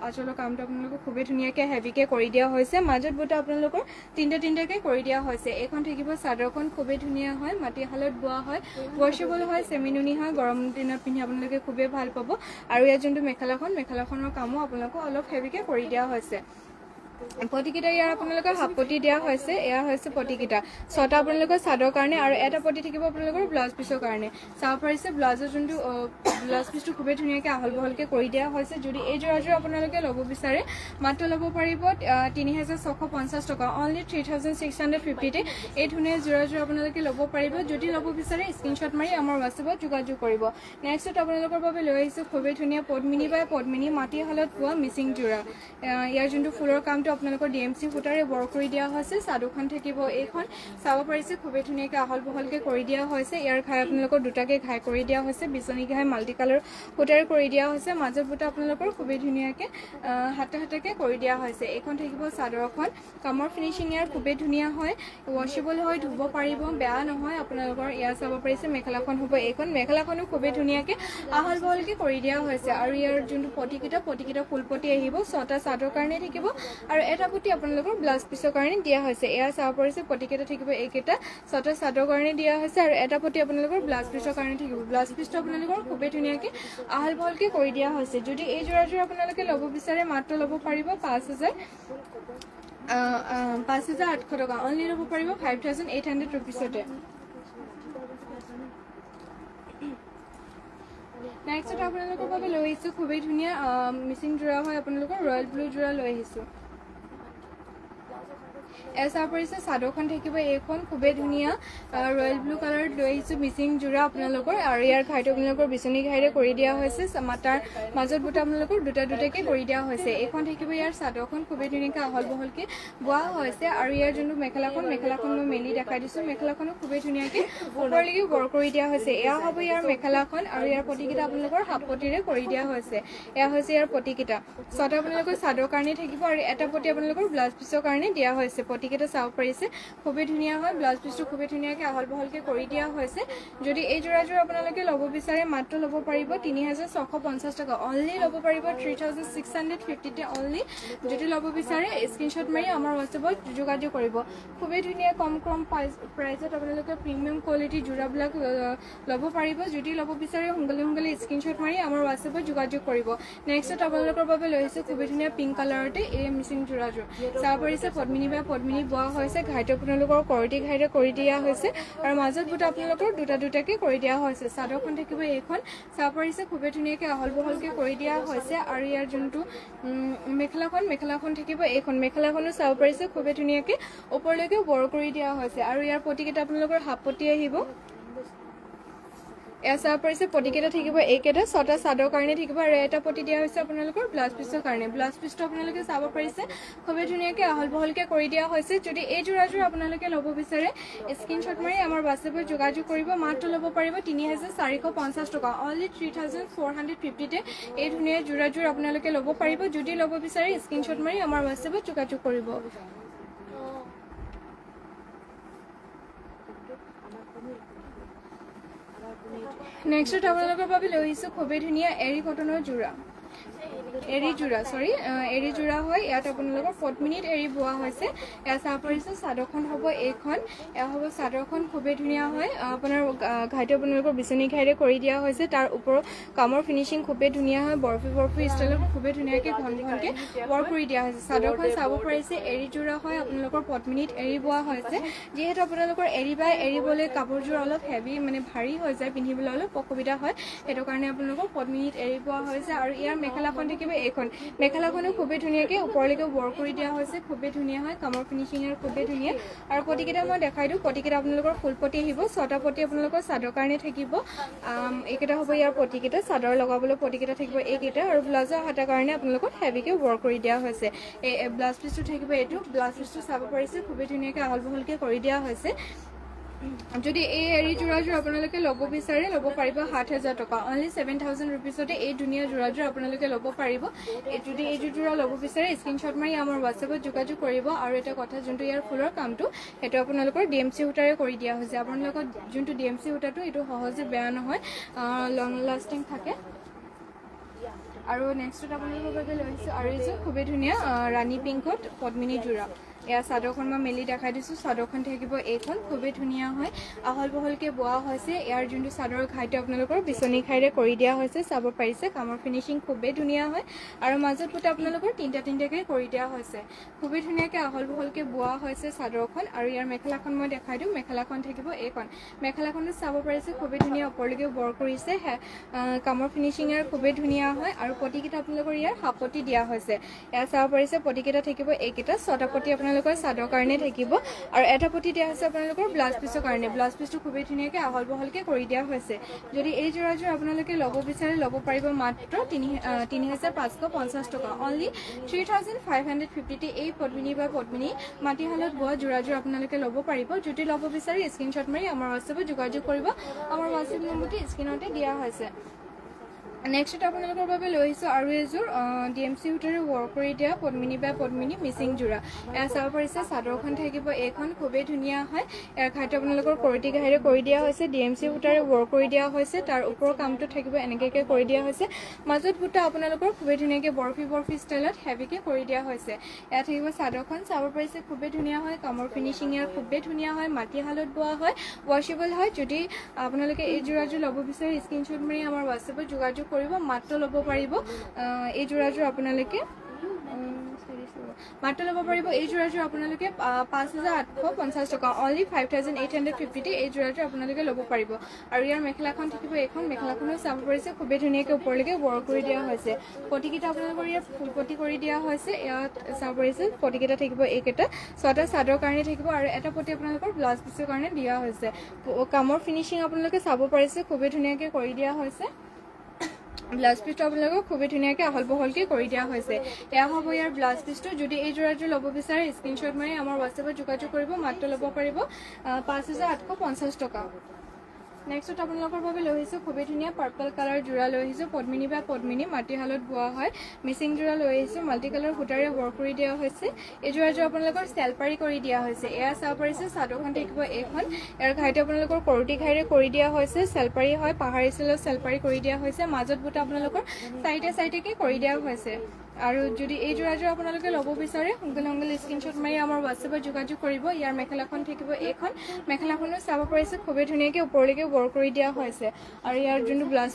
আঁচলৰ কামটো আপোনালোকৰ খুবেই ধুনীয়াকৈ হেভিকৈ কৰি দিয়া হৈছে মাজত বুটা আপোনালোকৰ তিনিটাকৈ কৰি দিয়া হৈছে এইখন থাকিব চাদৰখন খুবেই ধুনীয়া হয় মাটিশালত বোৱা হয় ৱাশ্বেবল হয় চেমিনুনি হয় গৰম দিনত পিন্ধি আপোনালোকে খুবেই ভাল পাব আৰু ইয়াৰ যোনটো মেখেলাখনৰ কামো আপোনালোকক অলপ হেভিকৈ কৰি দিয়া হৈছে পটিকেইটা ইয়াৰ আপোনালোকৰ হাফ পটি দিয়া হৈছে এয়া হৈছে পটিকেইটা ছটা আপোনালোকৰ চাদৰ কাৰণে আৰু এটা পটি থাকিব আপোনালোকৰ ব্লাউজ পিচৰ কাৰণে চাব পাৰিছে ব্লাউজৰ যোনটো ব্লাউজ পিচটো খুবেই ধুনীয়াকৈ আহল বহলকৈ কৰি দিয়া হৈছে যদি এই যোৰাযোৰ আপোনালোকে ল'ব বিচাৰে মাত্ৰ ল'ব পাৰিব 3650 টকা অনলি 3650তে এই ধুনীয়া যোৰাযোৰ আপোনালোকে ল'ব পাৰিব যদি ল'ব বিচাৰে স্ক্ৰীনশ্বট মাৰি আমাৰ হোৱাটছএপত যোগাযোগ কৰিব নেক্সটত আপোনালোকৰ বাবে লৈ আহিছোঁ খুবেই ধুনীয়া পদ্মিনী বাই পদ্মিনী মাটিশালত পোৱা মিচিং যোৰা ইয়াৰ যোনটো ফুলৰ কামটো আপোনালোকৰ DMC সূতাৰে ৱৰ্ক কৰি দিয়া হৈছে চাদৰখন থাকিব এইখন চাব পাৰিছে খুবেই ধুনীয়াকৈ আহল বহলকৈ কৰি দিয়া হৈছে ইয়াৰ ঘাই আপোনালোকৰ দুটাকৈ ঘাই কৰি দিয়া হৈছে বিচনী ঘাই মাল্টি কালাৰ সূতাৰে কৰি দিয়া হৈছে মাজত বুটা আপোনালোকৰ খুবেই ধুনীয়াকৈ হাতে কৰি দিয়া হৈছে এইখন থাকিব চাদৰখন কামৰ ফিনিচিং ইয়াৰ খুবেই ধুনীয়া হয় ৱাশ্বেবল হয় ধুব পাৰিব বেয়া নহয় আপোনালোকৰ ইয়াৰ চাব পাৰিছে মেখেলাখন হ'ব এইখন মেখেলাখনো খুবেই ধুনীয়াকৈ আহল বহলকৈ কৰি দিয়া হৈছে আৰু ইয়াৰ যোনটো পটিকেইটা ফুল পটি আহিব ছটা চাদৰ কাৰণে থাকিব আৰু এটা পটি আপোনালোকৰ ব্লাউজ পিচৰ কাৰণে দিয়া হৈছে এয়া চাব পাৰিছে পটিকেইটা থাকিব এইকেইটা ছটা চাদৰ কাৰণে দিয়া হৈছে আৰু এটা পটি আপোনালোকৰ ব্লাউজ পিচৰ কাৰণে থাকিব ব্লাউজ পিচটো আপোনালোকৰ খুবেই ধুনীয়াকৈ আহল বহলকৈ কৰি দিয়া হৈছে যদি এই যোৰাযোৰ আপোনালোকে ল'ব বিচাৰে মাত্ৰ ল'ব পাৰিব 5800 টকা অনলি ল'ব পাৰিব 5800 ৰুপিছতে নেক্সট আপোনালোকৰ বাবে লৈ আহিছোঁ খুবেই ধুনীয়া মিচিং যোৰা হয় আপোনালোকৰ ৰয়েল ব্লু যোৰা লৈ আহিছোঁ এয়া চাব পাৰিছে চাদৰখন থাকিব এইখন খুবেই ধুনীয়া ৰয়েল ব্লু কালাৰত লৈ আহিছোঁ মিচিং যোৰা আপোনালোকৰ আৰু ইয়াৰ ঘাইটো আপোনালোকৰ বিচনী ঘাইৰে কৰি দিয়া হৈছে তাৰ মাজত বুটা আপোনালোকৰ দুটাকৈ কৰি দিয়া হৈছে এইখন থাকিব ইয়াৰ চাদৰখন খুবেই ধুনীয়াকৈ আহল বহলকৈ বোৱা হৈছে আৰু ইয়াৰ যোনটো মেখেলাখন মই মেলি দেখাই দিছোঁ মেখেলাখনো খুবেই ধুনীয়াকৈ ওপৰলৈকে বৰ কৰি দিয়া হৈছে এয়া হ'ব ইয়াৰ মেখেলাখন আৰু ইয়াৰ পতিকেইটা আপোনালোকৰ হাফপতিৰে কৰি দিয়া হৈছে এয়া হৈছে ইয়াৰ পতিকেইটা ছটা আপোনালোকৰ চাদৰ কাৰণে থাকিব আৰু এটা পতি আপোনালোকৰ ব্লাউজ পিছৰ কাৰণে দিয়া হৈছে পতিকেইটা চাব পাৰিছে খুবেই ধুনীয়া হয় ব্লাউজ পিছটো খুবেই ধুনীয়াকৈ আহল বহলকৈ কৰি দিয়া হৈছে যদি এই যোৰাযোৰ আপোনালোকে ল'ব বিচাৰে মাত্ৰ ল'ব পাৰিব ৩,৬৫০ টকা অনলি ল'ব পাৰিব 3,650 অনলি যদি ল'ব বিচাৰে স্ক্ৰীনশ্বট মাৰি আমাৰ হোৱাটছএপত যোগাযোগ কৰিব খুবেই ধুনীয়া কম প্ৰাইজত আপোনালোকে প্ৰিমিয়াম কোৱালিটি যোৰাবিলাক ল'ব পাৰিব যদি ল'ব বিচাৰে সোনকালে স্ক্ৰীনশ্বট মাৰি আমাৰ হোৱাটছএপত যোগাযোগ কৰিব নেক্সটত আপোনালোকৰ বাবে লৈ আহিছোঁ খুবেই ধুনীয়া পিংক কালাৰতে এই মিচিং যোৰাযোৰ চাব পাৰিছে পদ্মিনী বা পদ্মিনী বোৱা হৈছে ঘাইটো আপোনালোকৰ কৰটি ঘাইৰে কৰি দিয়া হৈছে আৰু মাজত বুটা আপোনালোকৰ দুটাকৈ কৰি দিয়া হৈছে চাদৰখন থাকিব এইখন চাব পাৰিছে খুবেই ধুনীয়াকৈ আহল বহলকৈ কৰি দিয়া হৈছে আৰু ইয়াৰ যোনটো মেখেলাখন থাকিব এইখন মেখেলাখনো চাব পাৰিছে খুবেই ধুনীয়াকৈ ওপৰলৈকে বৰ কৰি দিয়া হৈছে আৰু ইয়াৰ পতিকেইটা আপোনালোকৰ হাফ পতি আহিব এয়া চাব পাৰিছে পতিকেইটা থাকিব এইকেইটা ছটা চাদৰ কাৰণে থাকিব আৰু এটা পতি দিয়া হৈছে আপোনালোকৰ ব্লাউজ পিছৰ কাৰণে ব্লাউজ পিছটো আপোনালোকে চাব পাৰিছে খুবেই ধুনীয়াকৈ আহল বহলকৈ কৰি দিয়া হৈছে যদি এই যোৰাযোৰ আপোনালোকে ল'ব বিচাৰে স্ক্ৰীনশ্বট মাৰি আমাৰ হোৱাটছএপত যোগাযোগ কৰিব মাত্ৰ ল'ব পাৰিব ৩,৪৫০ টকা অনলি 3,450 এই ধুনীয়া যোৰাযোৰ আপোনালোকে ল'ব পাৰিব যদি ল'ব বিচাৰে স্ক্ৰীনশ্বট মাৰি আমাৰ হোৱাটছএপত যোগাযোগ কৰিব নেক্সট আপোনালোকৰ বাবে লৈ আহিছোঁ খুবেই ধুনীয়া এৰী কটনৰ যোৰা এৰী যোৰা হয় ইয়াত আপোনালোকৰ পদ্মিনীত এৰী বোৱা হৈছে এয়া চাব পাৰিছে চাদৰখন হ'ব এইখন এয়া হ'ব চাদৰখন খুবেই ধুনীয়া হয় আপোনাৰ ঘাইটো আপোনালোকৰ বিচনী ঘাইৰে কৰি দিয়া হৈছে তাৰ ওপৰত কামৰ ফিনিচিং খুবেই ধুনীয়া হয় বৰফি ষ্টাইলত খুবেই ধুনীয়াকৈ ঘনকৈ বৰ কৰি দিয়া হৈছে চাদৰখন চাব পাৰিছে এৰী যোৰা হয় আপোনালোকৰ পদ্মিনীত এৰী বোৱা হৈছে যিহেতু আপোনালোকৰ এৰিবলৈ কাপোৰযোৰ অলপ হেভি মানে ভাৰী হৈ যায় পিন্ধিবলৈ অলপ অসুবিধা হয় সেইটো কাৰণে আপোনালোকৰ পদ্মিনীত এৰী বোৱা হৈছে আৰু ইয়াৰ মেখেলাখন থাকিব এইখন মেখেলাখনো খুবেই ধুনীয়াকৈ ওপৰলৈকে বৰ কৰি দিয়া হৈছে খুবেই ধুনীয়া হয় কামৰ ফিনিচিং আৰু খুবেই ধুনীয়া আৰু পতিকেইটা মই দেখাই দিওঁ পতিকেইটা আপোনালোকৰ ফুল পতি আহিব ছটা পতি আপোনালোকৰ চাদৰ কাৰণে থাকিব এইকেইটা হ'ব ইয়াৰ পতিকেইটা চাদৰ লগাবলৈ পতিকেইটা থাকিব এইকেইটা আৰু ব্লাউজৰ হাতাৰ কাৰণে আপোনালোকৰ হেভিকৈ বৰ কৰি দিয়া হৈছে এই ব্লাউজ পিছটো থাকিব এইটো ব্লাউজ পিছটো চাব পাৰিছে খুবেই ধুনীয়াকৈ আহল বহলকৈ কৰি দিয়া হৈছে যদি এই এৰী যোৰাযোৰ আপোনালোকে ল'ব বিচাৰে ল'ব পাৰিব ৭,০০০ টকা অনলি 7,000 ৰুপিজতে এই ধুনীয়া যোৰাযোৰ আপোনালোকে ল'ব পাৰিব যদি এই যোৰা ল'ব বিচাৰে স্ক্ৰীনশ্বট মাৰি আমাৰ হোৱাটছএপত যোগাযোগ কৰিব আৰু এটা কথা যোনটো ইয়াৰ ফুলৰ কামটো সেইটো আপোনালোকৰ DMC সূতাৰে কৰি দিয়া হৈছে আপোনালোকৰ যোনটো DMC সূতাটো এইটো সহজে বেয়া নহয় লং লাষ্টিং থাকে আৰু নেক্সটত আপোনালোকৰ বাবে লৈ আহিছোঁ আৰু এইযোৰ খুবেই ধুনীয়া ৰাণী পিংকত পদ্মিনী যোৰা এয়া চাদৰখন মই মেলি দেখাই দিছোঁ চাদৰখন থাকিব এইখন খুবেই ধুনীয়া হয় আহল বহলকৈ বোৱা হৈছে ইয়াৰ যোনটো চাদৰৰ ঘাইটো আপোনালোকৰ বিচনী ঘাইৰে কৰি দিয়া হৈছে চাব পাৰিছে কামৰ ফিনিচিং খুবেই ধুনীয়া হয় আৰু মাজত বুটা আপোনালোকৰ তিনিটাকৈ কৰি দিয়া হৈছে খুবেই ধুনীয়াকৈ আহল বহলকৈ বোৱা হৈছে চাদৰখন আৰু ইয়াৰ মেখেলাখন মই দেখাই দিওঁ মেখেলাখন থাকিব এইখন মেখেলাখনো চাব পাৰিছে খুবেই ধুনীয়া ওপৰলৈকে বৰ কৰিছে কামৰ ফিনিচিং আৰু খুবেই ধুনীয়া হয় আৰু পতিকেইটা আপোনালোকৰ ইয়াৰ হাফপতি দিয়া হৈছে এয়া চাব পাৰিছে পতিকেইটা থাকিব এইকেইটা ছটা পতি আপোনালোকৰ চাদৰ কাৰণে থাকিব আৰু এটা পতি দিয়া হৈছে আপোনালোকৰ ব্লাউজ পিছৰ কাৰণে ব্লাউজ পিছটো খুবেই ধুনীয়াকৈ আহল বহলকৈ কৰি দিয়া হৈছে যদি এই যোৰাযোৰ আপোনালোকে ল'ব বিচাৰে ল'ব পাৰিব মাত্ৰ ৩,৫৫০ টকা অনলি 3,550 এই পদ্মিনী বা পদ্মিনী মাটিশালত বোৱা যোৰাযোৰ আপোনালোকে ল'ব পাৰিব যদি ল'ব বিচাৰে স্ক্ৰীনশ্বট মাৰি আমাৰ হোৱাটছএপত যোগাযোগ কৰিব আমাৰ হোৱাটছএপ নম্বৰটো স্ক্ৰীনতে দিয়া হৈছে নেক্সট আপোনালোকৰ বাবে লৈ আহিছোঁ আৰু এযোৰ DMC সূতাৰে ৱৰ্ক কৰি দিয়া পদ্মিনী বা পদ্মিনী মিচিং যোৰা এয়া চাব পাৰিছে চাদৰখন থাকিব এইখন খুবেই ধুনীয়া হয় ইয়াৰ ঘাইটো আপোনালোকৰ কৰটি ঘাইৰে কৰি দিয়া হৈছে DMC সূতাৰে ৱৰ্ক কৰি দিয়া হৈছে তাৰ ওপৰৰ কামটো থাকিব এনেকৈ কৰি দিয়া হৈছে মাজত বুটা আপোনালোকৰ খুবেই ধুনীয়াকৈ বৰফি ষ্টাইলত হেভিকৈ কৰি দিয়া হৈছে এয়া থাকিব চাদৰখন চাব পাৰিছে খুবেই ধুনীয়া হয় কামৰ ফিনিচিং ইয়াৰ খুবেই ধুনীয়া হয় মাটিশালত বোৱা হয় ৱাশ্বেবল হয় যদি আপোনালোকে এই যোৰাযোৰ ল'ব বিচাৰে স্ক্ৰীনশ্বট মাৰি আমাৰ হোৱাটছএপত যোগাযোগ কৰিব মাত্ৰ ল'ব পাৰিব এই যোৰাযোৰ আপোনালোকে মাত্ৰ ল'ব পাৰিব এই যোৰাযোৰ আপোনালোকে 5850 টকা অনলি 5850 এই যোৰাযোৰ আপোনালোকে ল'ব পাৰিব আৰু ইয়াৰ মেখেলাখন থাকিব এইখন মেখেলাখনো চাব পাৰিছে খুবেই ধুনীয়াকৈ ওপৰলৈকে ৱৰ্ক কৰি দিয়া হৈছে পটিকেইটা আপোনালোকৰ ইয়াত ফুল পটি কৰি দিয়া হৈছে ইয়াত চাব পাৰিছে পটিকেইটা থাকিব এইকেইটা ছটা চাদৰ কাৰণে থাকিব আৰু এটা পটি আপোনালোকৰ ব্লাউজ পিছৰ কাৰণে দিয়া হৈছে কামৰ ফিনিচিং আপোনালোকে চাব পাৰিছে খুবেই ধুনীয়াকৈ কৰি দিয়া হৈছে ব্লাউজ পিছটো আপোনালোকক খুবেই ধুনীয়াকৈ আহল বহলকৈ কৰি দিয়া হৈছে এয়া হ'ব ইয়াৰ ব্লাউজ পিছটো যদি এই যোৰাযোৰ ল'ব বিচাৰে স্ক্ৰীনশ্বট মাৰি আমাৰ হোৱাটছএপত যোগাযোগ কৰিব মাত্ৰ ল'ব পাৰিব 5850 টকা নেক্সট আপোনালোকৰ বাবে লৈ আহিছোঁ খুবেই ধুনীয়া পাৰ্পল কালাৰ যোৰা লৈ আহিছোঁ পদ্মিনী বা পদ্মিনী মাটিশালত বোৱা হয় মিচিং যোৰা লৈ আহিছোঁ মাল্টি কালাৰ সূতাৰে ৱৰ্ক কৰি দিয়া হৈছে এই যোৰাযোৰ আপোনালোকৰ চেলপাৰি কৰি দিয়া হৈছে এয়া চাব পাৰিছে চাদৰখন থাকিব এইখন ইয়াৰ ঘাইটো আপোনালোকৰ কৰোটি ঘাইৰে কৰি দিয়া হৈছে চেলপাৰি হয় পাহাৰী ষ্টাইলত চেলপাৰি কৰি দিয়া হৈছে মাজত বুটা আপোনালোকৰ চাইডে কৰি দিয়া হৈছে আৰু যদি এই যোৰাযোৰ আপোনালোকে ল'ব বিচাৰে সোনকালে স্ক্ৰীনশ্বট মাৰি আমাৰ হোৱাটছএপত যোগাযোগ কৰিব ইয়াৰ মেখেলাখন থাকিব এইখন মেখেলাখনো চাব পাৰিছে খুবেই ধুনীয়াকৈ ওপৰলৈকে ৱৰ্ক কৰি দিয়া হৈছে আৰু ইয়াৰ যোনটো ব্লাউজ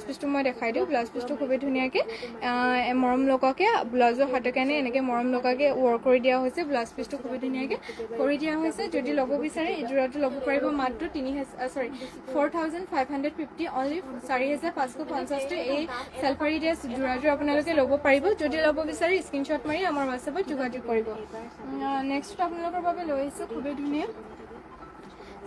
পিছটো মই দেখাই দিওঁ ব্লাউজ পিছটো খুবেই ধুনীয়াকৈ মৰম লগাকৈ ব্লাউজৰ হাতৰ কাৰণে এনেকৈ মৰম লগাকৈ ৱৰ্ক কৰি দিয়া হৈছে ব্লাউজ পিছটো খুবেই ধুনীয়াকৈ কৰি দিয়া হৈছে যদি ল'ব বিচাৰে এই যোৰাটো ল'ব পাৰিব মাত্ৰ 4550 অনলি 4550 এই চেলপাৰি দিয়া যোৰাযোৰ আপোনালোকে ল'ব পাৰিব যদি ল'ব বিচাৰে স্ক্ৰীনশ্বট মাৰি আমাৰ হোৱাটছএপত যোগাযোগ কৰিব নেক্সট আপোনালোকৰ বাবে লৈ আহিছোঁ খুবেই ধুনীয়া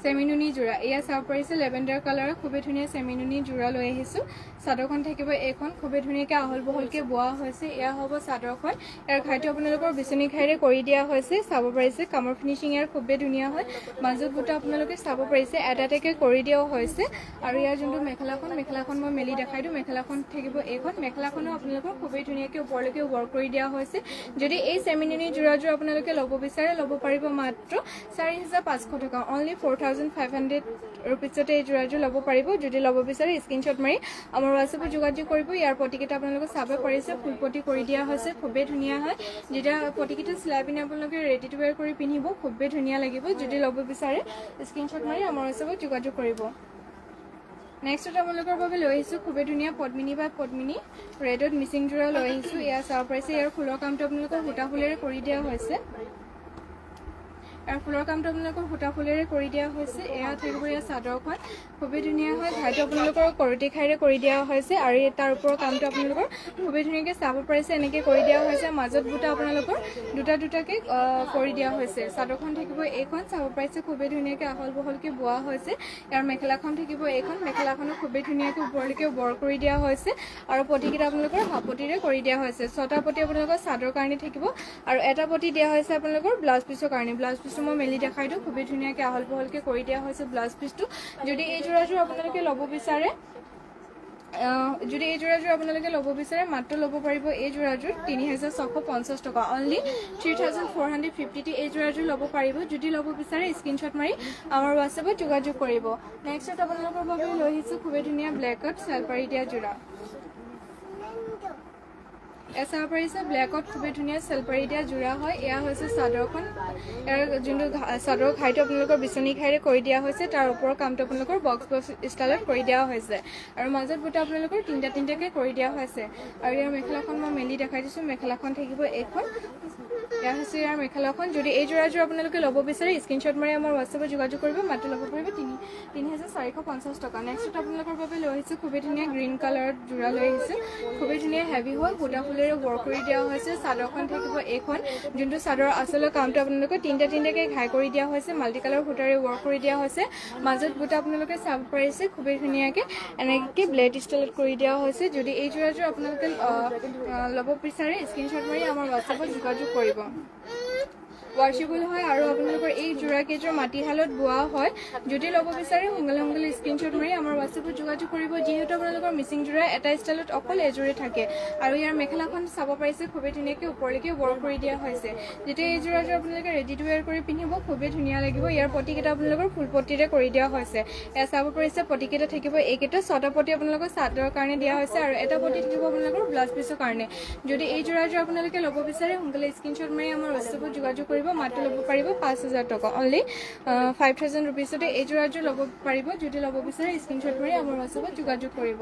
চেমিনুনি যোৰা এয়া চাব পাৰিছে লেভেণ্ডাৰ কালাৰৰ খুবেই ধুনীয়া চেমিনুনি যোৰা লৈ আহিছোঁ চাদৰখন থাকিব এইখন খুবেই ধুনীয়াকৈ আহল বহলকৈ বোৱা হৈছে এয়া হ'ব চাদৰখন ইয়াৰ ঘাইটো আপোনালোকৰ বিচনী ঘাইৰে কৰি দিয়া হৈছে চাব পাৰিছে কামৰ ফিনিচিং ইয়াৰ খুবেই ধুনীয়া হয় মাজত বুটা আপোনালোকে চাব পাৰিছে এটা এটাকৈ কৰি দিয়াও হৈছে আৰু ইয়াৰ যোনটো মেখেলাখন মই মেলি দেখাই দিওঁ মেখেলাখন থাকিব এইখন মেখেলাখনো আপোনালোকৰ খুবেই ধুনীয়াকৈ ওপৰলৈকে ৱৰ্ক কৰি দিয়া হৈছে যদি এই চেমিনুনি যোৰাযোৰ আপোনালোকে ল'ব বিচাৰে ল'ব পাৰিব মাত্ৰ 4500 টকা অনলি 4500 ৰুপিজতে এই যোৰাযোৰ ল'ব পাৰিব যদি ল'ব বিচাৰে স্ক্ৰীনশ্বট মাৰি আমাৰ হোৱাটছএপত যোগাযোগ কৰিব ইয়াৰ পটিকেইটা আপোনালোকে চাব পাৰিছে ফুল পটি কৰি দিয়া হৈছে খুবেই ধুনীয়া হয় যেতিয়া পটিকেইটা চিলাই পিনে আপোনালোকে ৰেডি টু ৱেৰ কৰি পিন্ধিব খুবেই ধুনীয়া লাগিব যদি ল'ব বিচাৰে স্ক্ৰীনশ্বট মাৰি আমাৰ হোৱাটছএপত যোগাযোগ কৰিব নেক্সট আপোনালোকৰ বাবে লৈ আহিছোঁ খুবেই ধুনীয়া পদ্মিনী বা পদ্মিনী ৰেডত মিচিং যোৰা লৈ আহিছোঁ এয়া চাব পাৰিছে ইয়াৰ ফুলৰ কামটো আপোনালোকৰ সূতা ফুলেৰে কৰি দিয়া হৈছে আৰু ফুলৰ কামটো আপোনালোকৰ সূতা ফুলেৰে কৰি দিয়া হৈছে এয়া থাকিব ইয়াৰ চাদৰখন খুবেই ধুনীয়া হয় ঘাইটো আপোনালোকৰ কৰোটি ঘাইৰে কৰি দিয়া হৈছে আৰু তাৰ ওপৰৰ কামটো আপোনালোকৰ খুবেই ধুনীয়াকৈ চাব পাৰিছে এনেকৈ কৰি দিয়া হৈছে মাজত বুটা আপোনালোকৰ দুটাকৈ কৰি দিয়া হৈছে চাদৰখন থাকিব এইখন চাব পাৰিছে খুবেই ধুনীয়াকৈ আহল বহলকৈ বোৱা হৈছে ইয়াৰ মেখেলাখন থাকিব এইখন মেখেলাখনো খুবেই ধুনীয়াকৈ ওপৰলৈকে ৱৰ্ক কৰি দিয়া হৈছে আৰু পটিকেইটা আপোনালোকৰ হাপতিৰে কৰি দিয়া হৈছে ছটা পটি আপোনালোকৰ চাদৰ কাৰণে থাকিব আৰু এটা পটি দিয়া হৈছে আপোনালোকৰ ব্লাউজ পিছৰ কাৰণে ব্লাউজ পিছটো মই মেলি দেখাই দিওঁ খুবেই ধুনীয়াকৈ আহল বহলকৈ কৰি দিয়া হৈছে ব্লাউজ পিছটো যদি এই যোৰাযোৰ আপোনালোকে ল'ব বিচাৰে মাত্ৰ ল'ব পাৰিব এই যোৰাযোৰ 3650 টকা অনলি 3450 এই যোৰাযোৰ ল'ব পাৰিব যদি ল'ব বিচাৰে স্ক্ৰীনশ্বট মাৰি আমাৰ হোৱাটছএপত যোগাযোগ কৰিব নেক্সট আপোনালোকৰ বাবে লৈ আহিছোঁ খুবেই ধুনীয়া ব্লেকত চেলপাৰি দিয়া যোৰা এয়া চাব পাৰিছে ব্লেকত খুবেই ধুনীয়া চেলপাৰি দিয়া যোৰা হয় এয়া হৈছে চাদৰখন ইয়াৰ যোনটো চাদৰৰ ঘাইটো আপোনালোকৰ বিচনী ঘাইৰে কৰি দিয়া হৈছে তাৰ ওপৰৰ কামটো আপোনালোকৰ বক্স ষ্টাইলত কৰি দিয়া হৈছে আৰু মাজত বুটা আপোনালোকৰ তিনিটাকৈ কৰি দিয়া হৈছে আৰু ইয়াৰ মেখেলাখন মই মেলি দেখাই দিছোঁ মেখেলাখন থাকিব এইখন এয়া হৈছে ইয়াৰ মেখেলাখন যদি এই যোৰাযোৰ আপোনালোকে ল'ব বিচাৰে স্ক্ৰীনশ্বট মাৰি আমাৰ হোৱাটছএপত যোগাযোগ কৰিব মাত্ৰ ল'ব পাৰিব 3450 টকা নেক্সট আপোনালোকৰ বাবে লৈ আহিছোঁ খুবেই ধুনীয়া গ্ৰীণ কালাৰত যোৰা লৈ আহিছোঁ খুবেই ধুনীয়া হেভি হয় সূতা ফুলেৰে ৱৰ্ক কৰি দিয়া হৈছে চাদৰখন থাকিব এইখন যোনটো চাদৰৰ আচলৰ কামটো আপোনালোকে তিনিটাকৈ ঘাই কৰি দিয়া হৈছে মাল্টি কালাৰ সূতাৰে ৱৰ্ক কৰি দিয়া হৈছে মাজত বুটা আপোনালোকে চাব পাৰিছে খুবেই ধুনীয়াকৈ এনেকৈ ব্লেড ষ্টাইলত কৰি দিয়া হৈছে যদি এই যোৰাযোৰ আপোনালোকে ল'ব বিচাৰে স্ক্ৰীনশ্বট মাৰি আমাৰ হোৱাটছএপত যোগাযোগ কৰিব ৱাশ্বেবল হয় আৰু আপোনালোকৰ এই যোৰাকেইযোৰ মাটিশালত বোৱা হয় যদি ল'ব বিচাৰে সোনকালে স্ক্ৰীনশ্বট মাৰি আমাৰ হোৱাটছএপত যোগাযোগ কৰিব যিহেতু আপোনালোকৰ মিচিং যোৰা এটা ষ্টাইলত অকল এযোৰে থাকে আৰু ইয়াৰ মেখেলাখন চাব পাৰিছে খুবেই ধুনীয়াকৈ ওপৰলৈকে ৱৰ্ক কৰি দিয়া হৈছে যেতিয়া এই যোৰাযোৰ আপোনালোকে ৰেডি টু ৱেৰ কৰি পিন্ধিব খুবেই ধুনীয়া লাগিব ইয়াৰ পটিকেইটা আপোনালোকৰ ফুল পটিৰে কৰি দিয়া হৈছে এয়া চাব পাৰিছে পটিকেইটা থাকিব এইকেইটা ছটা পটি আপোনালোকৰ চাদৰৰ কাৰণে দিয়া হৈছে আৰু এটা পটি থাকিব আপোনালোকৰ ব্লাউজ পিছৰ কাৰণে যদি এই যোৰাযোৰ আপোনালোকে ল'ব বিচাৰে সোনকালে স্ক্ৰীনশ্বট মাৰি আমাৰ হোৱাটছএপত যোগাযোগ কৰিব কৰিব মাত্ৰ ল'ব পাৰিব 5000 টকা অনলি 5000 ৰুপিছতে এই যোৰাযোৰ ল'ব পাৰিব যদি ল'ব বিচাৰে স্ক্ৰীনশ্বট মাৰি আমাৰ হোৱাটছএপত যোগাযোগ কৰিব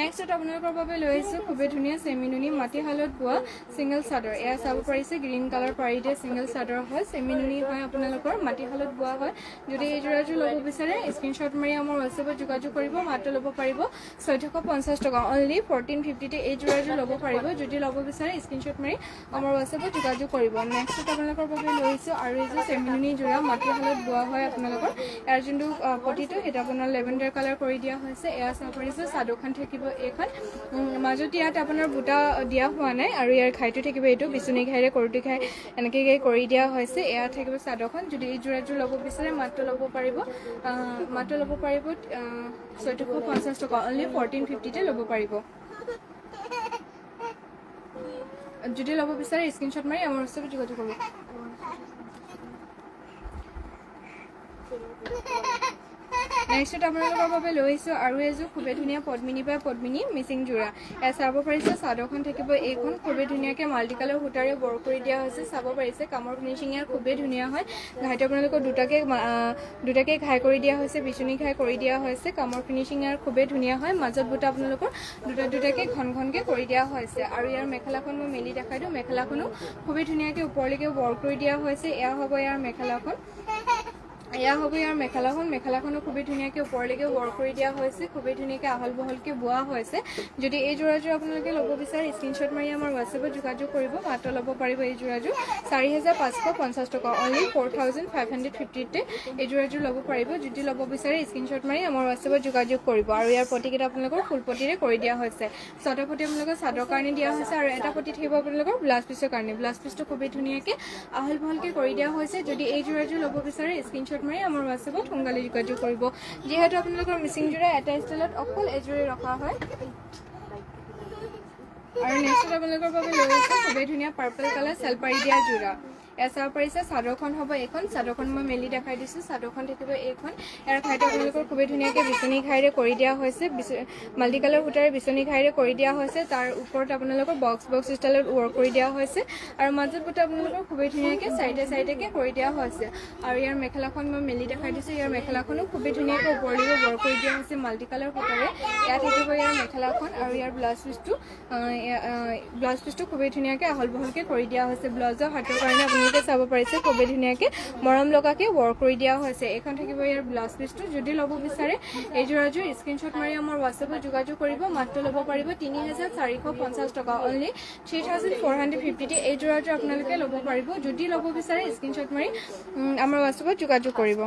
নেক্সট আপোনালোকৰ বাবে লৈ আহিছোঁ খুবেই ধুনীয়া চেমিনুনি মাটিশালত বোৱা ছিংগল চাদৰ এয়া চাব পাৰিছে গ্ৰীণ কালাৰ পাৰি দিয়া ছিংগল চাদৰ হয় চেমিনুনি হয় আপোনালোকৰ মাটিশালত বোৱা হয় যদি এই যোৰাযোৰ ল'ব বিচাৰে স্ক্ৰীনশ্বট মাৰি আমাৰ হোৱাটছএপত যোগাযোগ কৰিব মাত্ৰ ল'ব পাৰিব 1450 টকা অনলি 1450তে এই যোৰাযোৰ ল'ব পাৰিব যদি ল'ব বিচাৰে স্ক্ৰীনশ্বট মাৰি আমাৰ হোৱাটছএপত যোগাযোগ কৰিব নেক্সট আপোনালোকৰ বাবে লৈ আহিছোঁ আৰু এযোৰ চেমিনুনি যোৰা মাটিশালত বোৱা হয় আপোনালোকৰ ইয়াৰ যোনটো পটিটো সেইটো আপোনাৰ লেভেণ্ডাৰ কালাৰ কৰি দিয়া হৈছে এয়া চাব পাৰিছে চাদৰখন থাকিব এইখন মাজত ইয়াত আপোনাৰ বুটা দিয়া হোৱা নাই আৰু ইয়াৰ ঘাইটো থাকিব এইটো বিচনী ঘাইৰে কৰোটি ঘাই এনেকৈ কৰি দিয়া হৈছে এয়া থাকিব চাদৰখন যদি এই যোৰাযোৰ ল'ব বিচাৰে মাত্ৰ ল'ব পাৰিব 1450 টকা অনলি 1450তে ল'ব পাৰিব যদি ল'ব বিচাৰে স্ক্ৰীনশ্বট মাৰি আমাৰ ওচৰত যোগাযোগ কৰিব নেক্সট আপোনালোকৰ বাবে লৈ আহিছোঁ আৰু এযোৰ খুবেই ধুনীয়া পদ্মিনী বা পদ্মিনী মিচিং যোৰা এয়া চাব পাৰিছে চাদৰখন থাকিব এইখন খুবেই ধুনীয়াকৈ মাল্টি কালাৰ সূতাৰে বৰ কৰি দিয়া হৈছে চাব পাৰিছে কামৰ ফিনিচিং ইয়াৰ খুবেই ধুনীয়া হয় ঘাইটো আপোনালোকৰ দুটাকৈ ঘাই কৰি দিয়া হৈছে বিচনী ঘাই কৰি দিয়া হৈছে কামৰ ফিনিচিং ইয়াৰ খুবেই ধুনীয়া হয় মাজত বুটা আপোনালোকৰ দুটাকৈ ঘনকৈ কৰি দিয়া হৈছে আৰু ইয়াৰ মেখেলাখন মই মেলি দেখাই দিওঁ মেখেলাখনো খুবেই ধুনীয়াকৈ ওপৰলৈকে বৰ কৰি দিয়া হৈছে এয়া হ'ব ইয়াৰ মেখেলাখন এয়া হ'ব ইয়াৰ মেখেলাখনো খুবেই ধুনীয়াকৈ ওপৰলৈকে ৱৰ্ক কৰি দিয়া হৈছে খুবেই ধুনীয়াকৈ আহল বহলকৈ বোৱা হৈছে যদি এই যোৰাযোৰ আপোনালোকে ল'ব বিচাৰে স্ক্ৰীনশ্বট মাৰি আমাৰ হোৱাটছএপত যোগাযোগ কৰিব মাত্ৰ ল'ব পাৰিব এই যোৰাযোৰ 4550 টকা অনলি 4550তে এই যোৰাযোৰ ল'ব পাৰিব যদি ল'ব বিচাৰে স্ক্ৰীনশ্বট মাৰি আমাৰ হোৱাটছএপত যোগাযোগ কৰিব আৰু ইয়াৰ পটিকেইটা আপোনালোকৰ ফুল পটিৰে কৰি দিয়া হৈছে ছটা পটি আপোনালোকৰ চাদৰ কাৰণে দিয়া হৈছে আৰু এটা পটি থাকিব আপোনালোকৰ ব্লাউজ পিছৰ কাৰণে ব্লাউজ পিছটো খুবেই ধুনীয়াকৈ আহল বহলকৈ কৰি দিয়া হৈছে যদি এই যোৰাযোৰ ল'ব বিচাৰে স্ক্ৰীনশ্বট মাৰি আমাৰ হোৱাটছএপত সোনকালে যোগাযোগ কৰিব যিহেতু আপোনালোকৰ মিচিং যোৰা এটা ষ্টাইলত অকল এযোৰে ৰখা হয় আৰু নেক্সট আপোনালোকৰ বাবে লৈ আহিছোঁ খুবেই ধুনীয়া পাৰ্পল কালাৰ চেল পাৰি দিয়া যোৰা এয়া চাব পাৰিছে চাদৰখন হ'ব এইখন চাদৰখন মই মেলি দেখাই দিছোঁ চাদৰখন থাকিব এইখন ইয়াৰ ঘাইটো আপোনালোকৰ খুবেই ধুনীয়াকৈ বিচনী ঘাইৰে কৰি দিয়া হৈছে মাল্টি কালাৰ সূতাৰে বিচনী ঘাইৰে কৰি দিয়া হৈছে তাৰ ওপৰত আপোনালোকৰ বক্স ষ্টাইলত ৱৰ্ক কৰি দিয়া হৈছে আৰু মাজত বুটা আপোনালোকৰ খুবেই ধুনীয়াকৈ চাইডে কৰি দিয়া হৈছে আৰু ইয়াৰ মেখেলাখন মই মেলি দেখাই দিছোঁ ইয়াৰ মেখেলাখনো খুবেই ধুনীয়াকৈ ওপৰলৈকে ৱৰ্ক কৰি দিয়া হৈছে মাল্টি কালাৰ সূতাৰে ইয়াত থাকিব ইয়াৰ মেখেলাখন আৰু ইয়াৰ ব্লাউজ পিছটো খুবেই ধুনীয়াকৈ আহল বহলকৈ কৰি দিয়া হৈছে ব্লাউজৰ হাতৰ কাৰণে চাব পাৰিছে খুবেই ধুনীয়াকৈ মৰম লগাকৈ ৱৰ্ক কৰি দিয়া হৈছে এইখন থাকিব ইয়াৰ ব্লাউজ পিছটো যদি ল'ব বিচাৰে এই যোৰাযোৰ স্ক্ৰীনশ্বট মাৰি আমাৰ হোৱাটছএপত যোগাযোগ কৰিব মাত্ৰ ল'ব পাৰিব 3450 টকা অনলি 3450তে এই যোৰাযোৰ আপোনালোকে ল'ব পাৰিব যদি ল'ব বিচাৰে স্ক্ৰীনশ্বট মাৰি আমাৰ হোৱাটছএপত যোগাযোগ কৰিব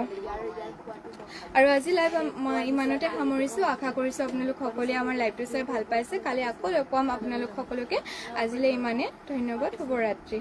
আৰু আজি লাইভ মই ইমানতে সামৰিছোঁ আশা কৰিছোঁ আপোনালোক সকলোৱে আমাৰ লাইভটো চাই ভাল পাইছে কালি আকৌ লগ পাম আপোনালোক সকলোকে আজিলৈ ইমানে ধন্যবাদ শুভৰাত্ৰি